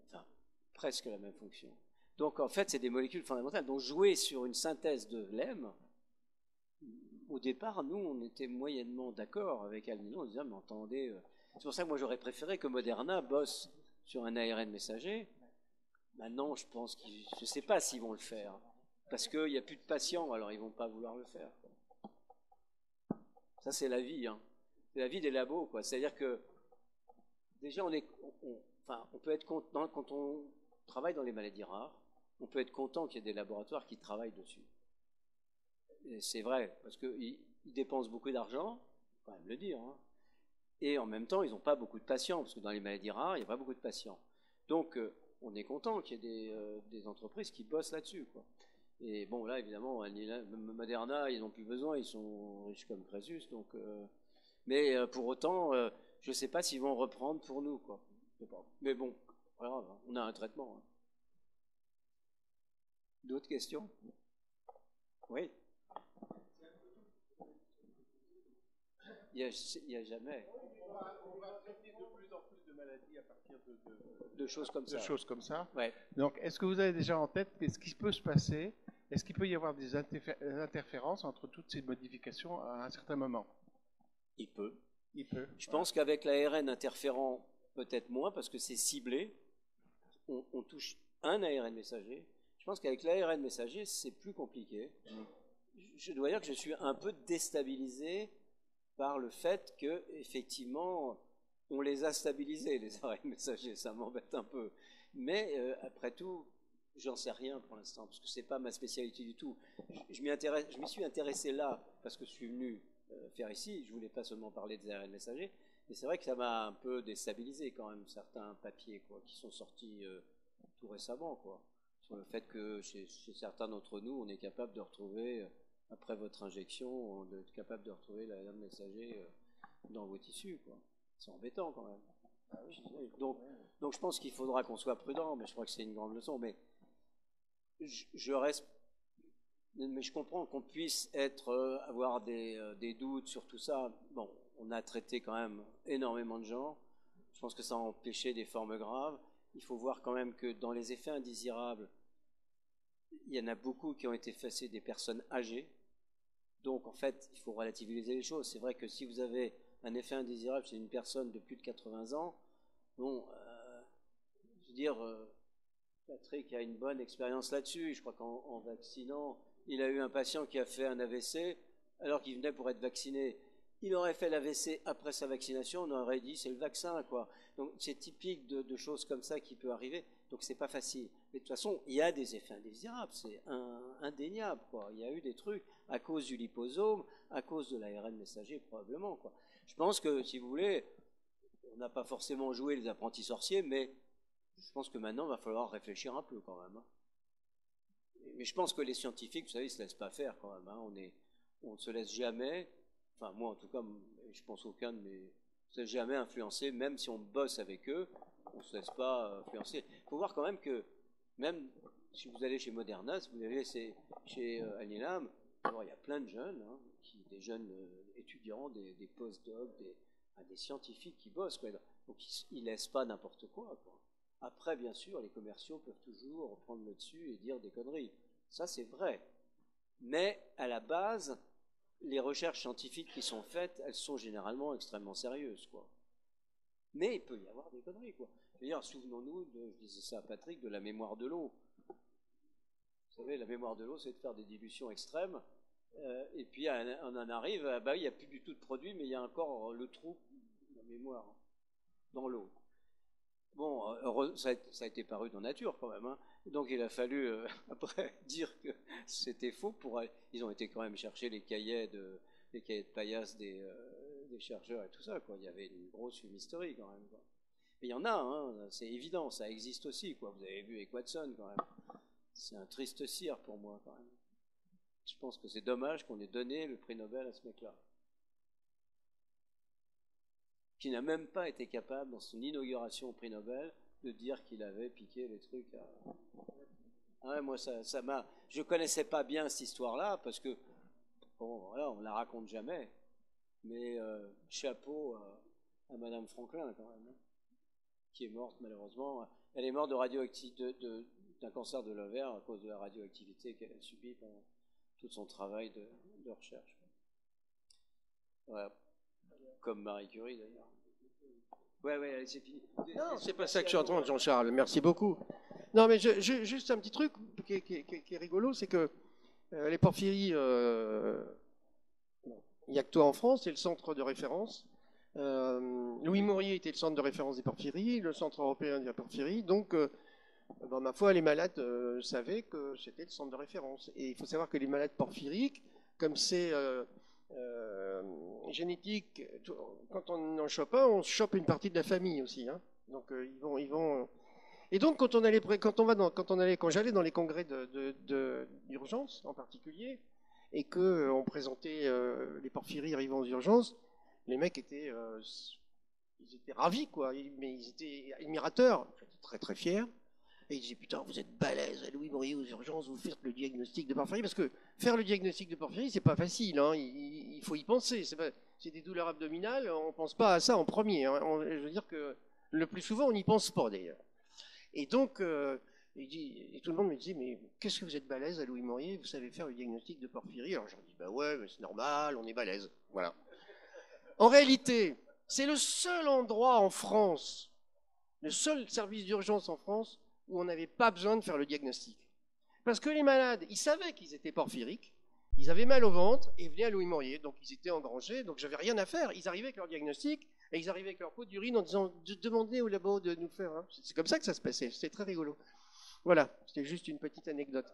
Enfin, presque la même fonction. Donc, en fait, c'est des molécules fondamentales. Donc, jouer sur une synthèse de l'hème, au départ, nous, on était moyennement d'accord avec Alnina. On disait, mais entendez, c'est pour ça que moi, j'aurais préféré que Moderna bosse sur un ARN messager. Maintenant, je ne sais pas s'ils vont le faire, parce qu'il n'y a plus de patients, alors ils ne vont pas vouloir le faire. Ça, c'est la vie, hein. C'est la vie des labos, quoi. C'est-à-dire que, déjà, on peut être content, quand on travaille dans les maladies rares, on peut être content qu'il y ait des laboratoires qui travaillent dessus. Et c'est vrai, parce qu'ils dépensent beaucoup d'argent, il faut quand même le dire, hein. Et en même temps, ils n'ont pas beaucoup de patients, parce que dans les maladies rares, il n'y a pas beaucoup de patients. Donc, on est content qu'il y ait des entreprises qui bossent là-dessus, quoi. Et bon, là, évidemment, Moderna, ils n'ont plus besoin, ils sont riches comme Crésus, donc... mais pour autant, je ne sais pas s'ils vont reprendre pour nous, quoi. Je sais pas. Mais bon, voilà, on a un traitement, hein. D'autres questions? Oui. Il n'y a jamais... On va traiter de plus en plus de maladies à partir de choses comme ça. De choses comme ça. Ouais. Donc, est-ce que vous avez déjà en tête ce qui peut se passer? Est-ce qu'il peut y avoir des interférences entre toutes ces modifications à un certain moment? Il peut. Je Ouais. pense qu'avec l'ARN interférent, peut-être moins, parce que c'est ciblé. On touche un ARN messager. Je pense qu'avec l'ARN messager, c'est plus compliqué. Je dois dire que je suis un peu déstabilisé par le fait que, effectivement, on les a stabilisés, les ARN messagers. Ça m'embête un peu. Mais après tout, j'en sais rien pour l'instant, parce que c'est pas ma spécialité du tout. Je m'y suis intéressé là, parce que je suis venu faire ici, je voulais pas seulement parler des ARN messagers, mais c'est vrai que ça m'a un peu déstabilisé quand même, certains papiers quoi, qui sont sortis tout récemment, quoi, sur le fait que chez certains d'entre nous, on est capable de retrouver, après votre injection, on est capable de retrouver l'ARN messager dans vos tissus, quoi. C'est embêtant quand même. Donc je pense qu'il faudra qu'on soit prudent, mais je crois que c'est une grande leçon. Mais je reste, mais je comprends qu'on puisse avoir des doutes sur tout ça. Bon, on a traité quand même énormément de gens. Je pense que ça a empêché des formes graves. Il faut voir quand même que dans les effets indésirables, il y en a beaucoup qui ont été faits chez des personnes âgées. Donc en fait, il faut relativiser les choses. C'est vrai que si vous avez un effet indésirable chez une personne de plus de 80 ans, bon, je veux dire, Patrick a une bonne expérience là-dessus. Je crois qu'en vaccinant, il a eu un patient qui a fait un AVC alors qu'il venait pour être vacciné. Il aurait fait l'AVC après sa vaccination, on aurait dit c'est le vaccin, quoi. Donc c'est typique de choses comme ça qui peut arriver. Donc c'est pas facile. Mais de toute façon, il y a des effets indésirables, c'est indéniable, quoi. Il y a eu des trucs à cause du liposome, à cause de l'ARN messager probablement, quoi. Je pense que, si vous voulez, on n'a pas forcément joué les apprentis sorciers, mais je pense que maintenant, il va falloir réfléchir un peu quand même. Mais je pense que les scientifiques, vous savez, ils ne se laissent pas faire quand même. On ne se laisse jamais, enfin moi en tout cas, je pense aucun de mes... On ne se laisse jamais influencer, même si on bosse avec eux, on ne se laisse pas influencer. Il faut voir quand même que, même si vous allez chez Moderna, si vous allez chez Alnilam, alors il y a plein de jeunes, des jeunes étudiants, des post-docs, des scientifiques qui bossent, quoi. Donc ils ne laissent pas n'importe quoi. Après, bien sûr, les commerciaux peuvent toujours prendre le dessus et dire des conneries. Ça, c'est vrai. Mais à la base, les recherches scientifiques qui sont faites, elles sont généralement extrêmement sérieuses, quoi. Mais il peut y avoir des conneries, quoi. D'ailleurs, souvenons-nous, je disais ça à Patrick, de la mémoire de l'eau. Vous savez, la mémoire de l'eau, c'est de faire des dilutions extrêmes. Et puis on en arrive, il n'y a plus du tout de produit, mais il y a encore le trou de la mémoire dans l'eau. Bon, ça a été paru dans Nature quand même, donc il a fallu après dire que c'était faux. Ils ont été quand même chercher les cahiers de paillasse des chercheurs et tout ça, quoi. Il y avait une grosse fumisterie quand même, quoi. Mais il y en a, c'est évident, ça existe aussi, quoi. Vous avez vu avec Watson quand même. C'est un triste cire pour moi quand même. Je pense que c'est dommage qu'on ait donné le prix Nobel à ce mec-là, qui n'a même pas été capable, dans son inauguration au prix Nobel, de dire qu'il avait piqué les trucs à... Ah, moi, ça m'a... Je connaissais pas bien cette histoire-là, parce que, bon, voilà, on la raconte jamais, mais chapeau à Madame Franklin, quand même, qui est morte, malheureusement. Elle est morte d'un cancer de l'ovaire à cause de la radioactivité qu'elle a subie pendant tout son travail de recherche. Voilà. Comme Marie Curie, d'ailleurs. Ouais, c'est fini. Non, c'est pas ça que je suis en train de Jean-Charles. Merci beaucoup. Non, mais juste un petit truc qui est rigolo, c'est que les porphyries, il n'y a que toi en France, c'est le centre de référence. Louis Morier était le centre de référence des porphyries, le centre européen de la porphyrie. Donc, ma foi, les malades savaient que c'était le centre de référence. Et il faut savoir que les malades porphyriques, comme c'est génétique, quand on en chope un, on chope une partie de la famille aussi. Donc ils vont. Et donc quand j'allais dans les congrès d'urgence en particulier, et que on présentait les porphyries arrivant aux urgences, les mecs étaient ravis, quoi. Mais ils étaient admirateurs, très très fiers. Et il disait, putain, vous êtes balèze, Louis Morier aux urgences, vous faites le diagnostic de porphyrie. Parce que faire le diagnostic de porphyrie, c'est pas facile, il faut y penser. C'est des douleurs abdominales, on pense pas à ça en premier. Je veux dire que le plus souvent, on n'y pense pas d'ailleurs. Et donc, et tout le monde me disait, mais qu'est-ce que vous êtes balèze à Louis Morier, vous savez faire le diagnostic de porphyrie? Alors je leur dis, bah ouais, mais c'est normal, on est balèze. Voilà. En réalité, c'est le seul endroit en France, le seul service d'urgence en France, où on n'avait pas besoin de faire le diagnostic. Parce que les malades, ils savaient qu'ils étaient porphyriques, ils avaient mal au ventre, et venaient à Louis Morier, donc ils étaient engrangés, donc j'avais rien à faire. Ils arrivaient avec leur diagnostic, et ils arrivaient avec leur peau d'urine en disant, demandez au labo de nous faire. C'est comme ça que ça se passait, c'était très rigolo. Voilà, c'était juste une petite anecdote.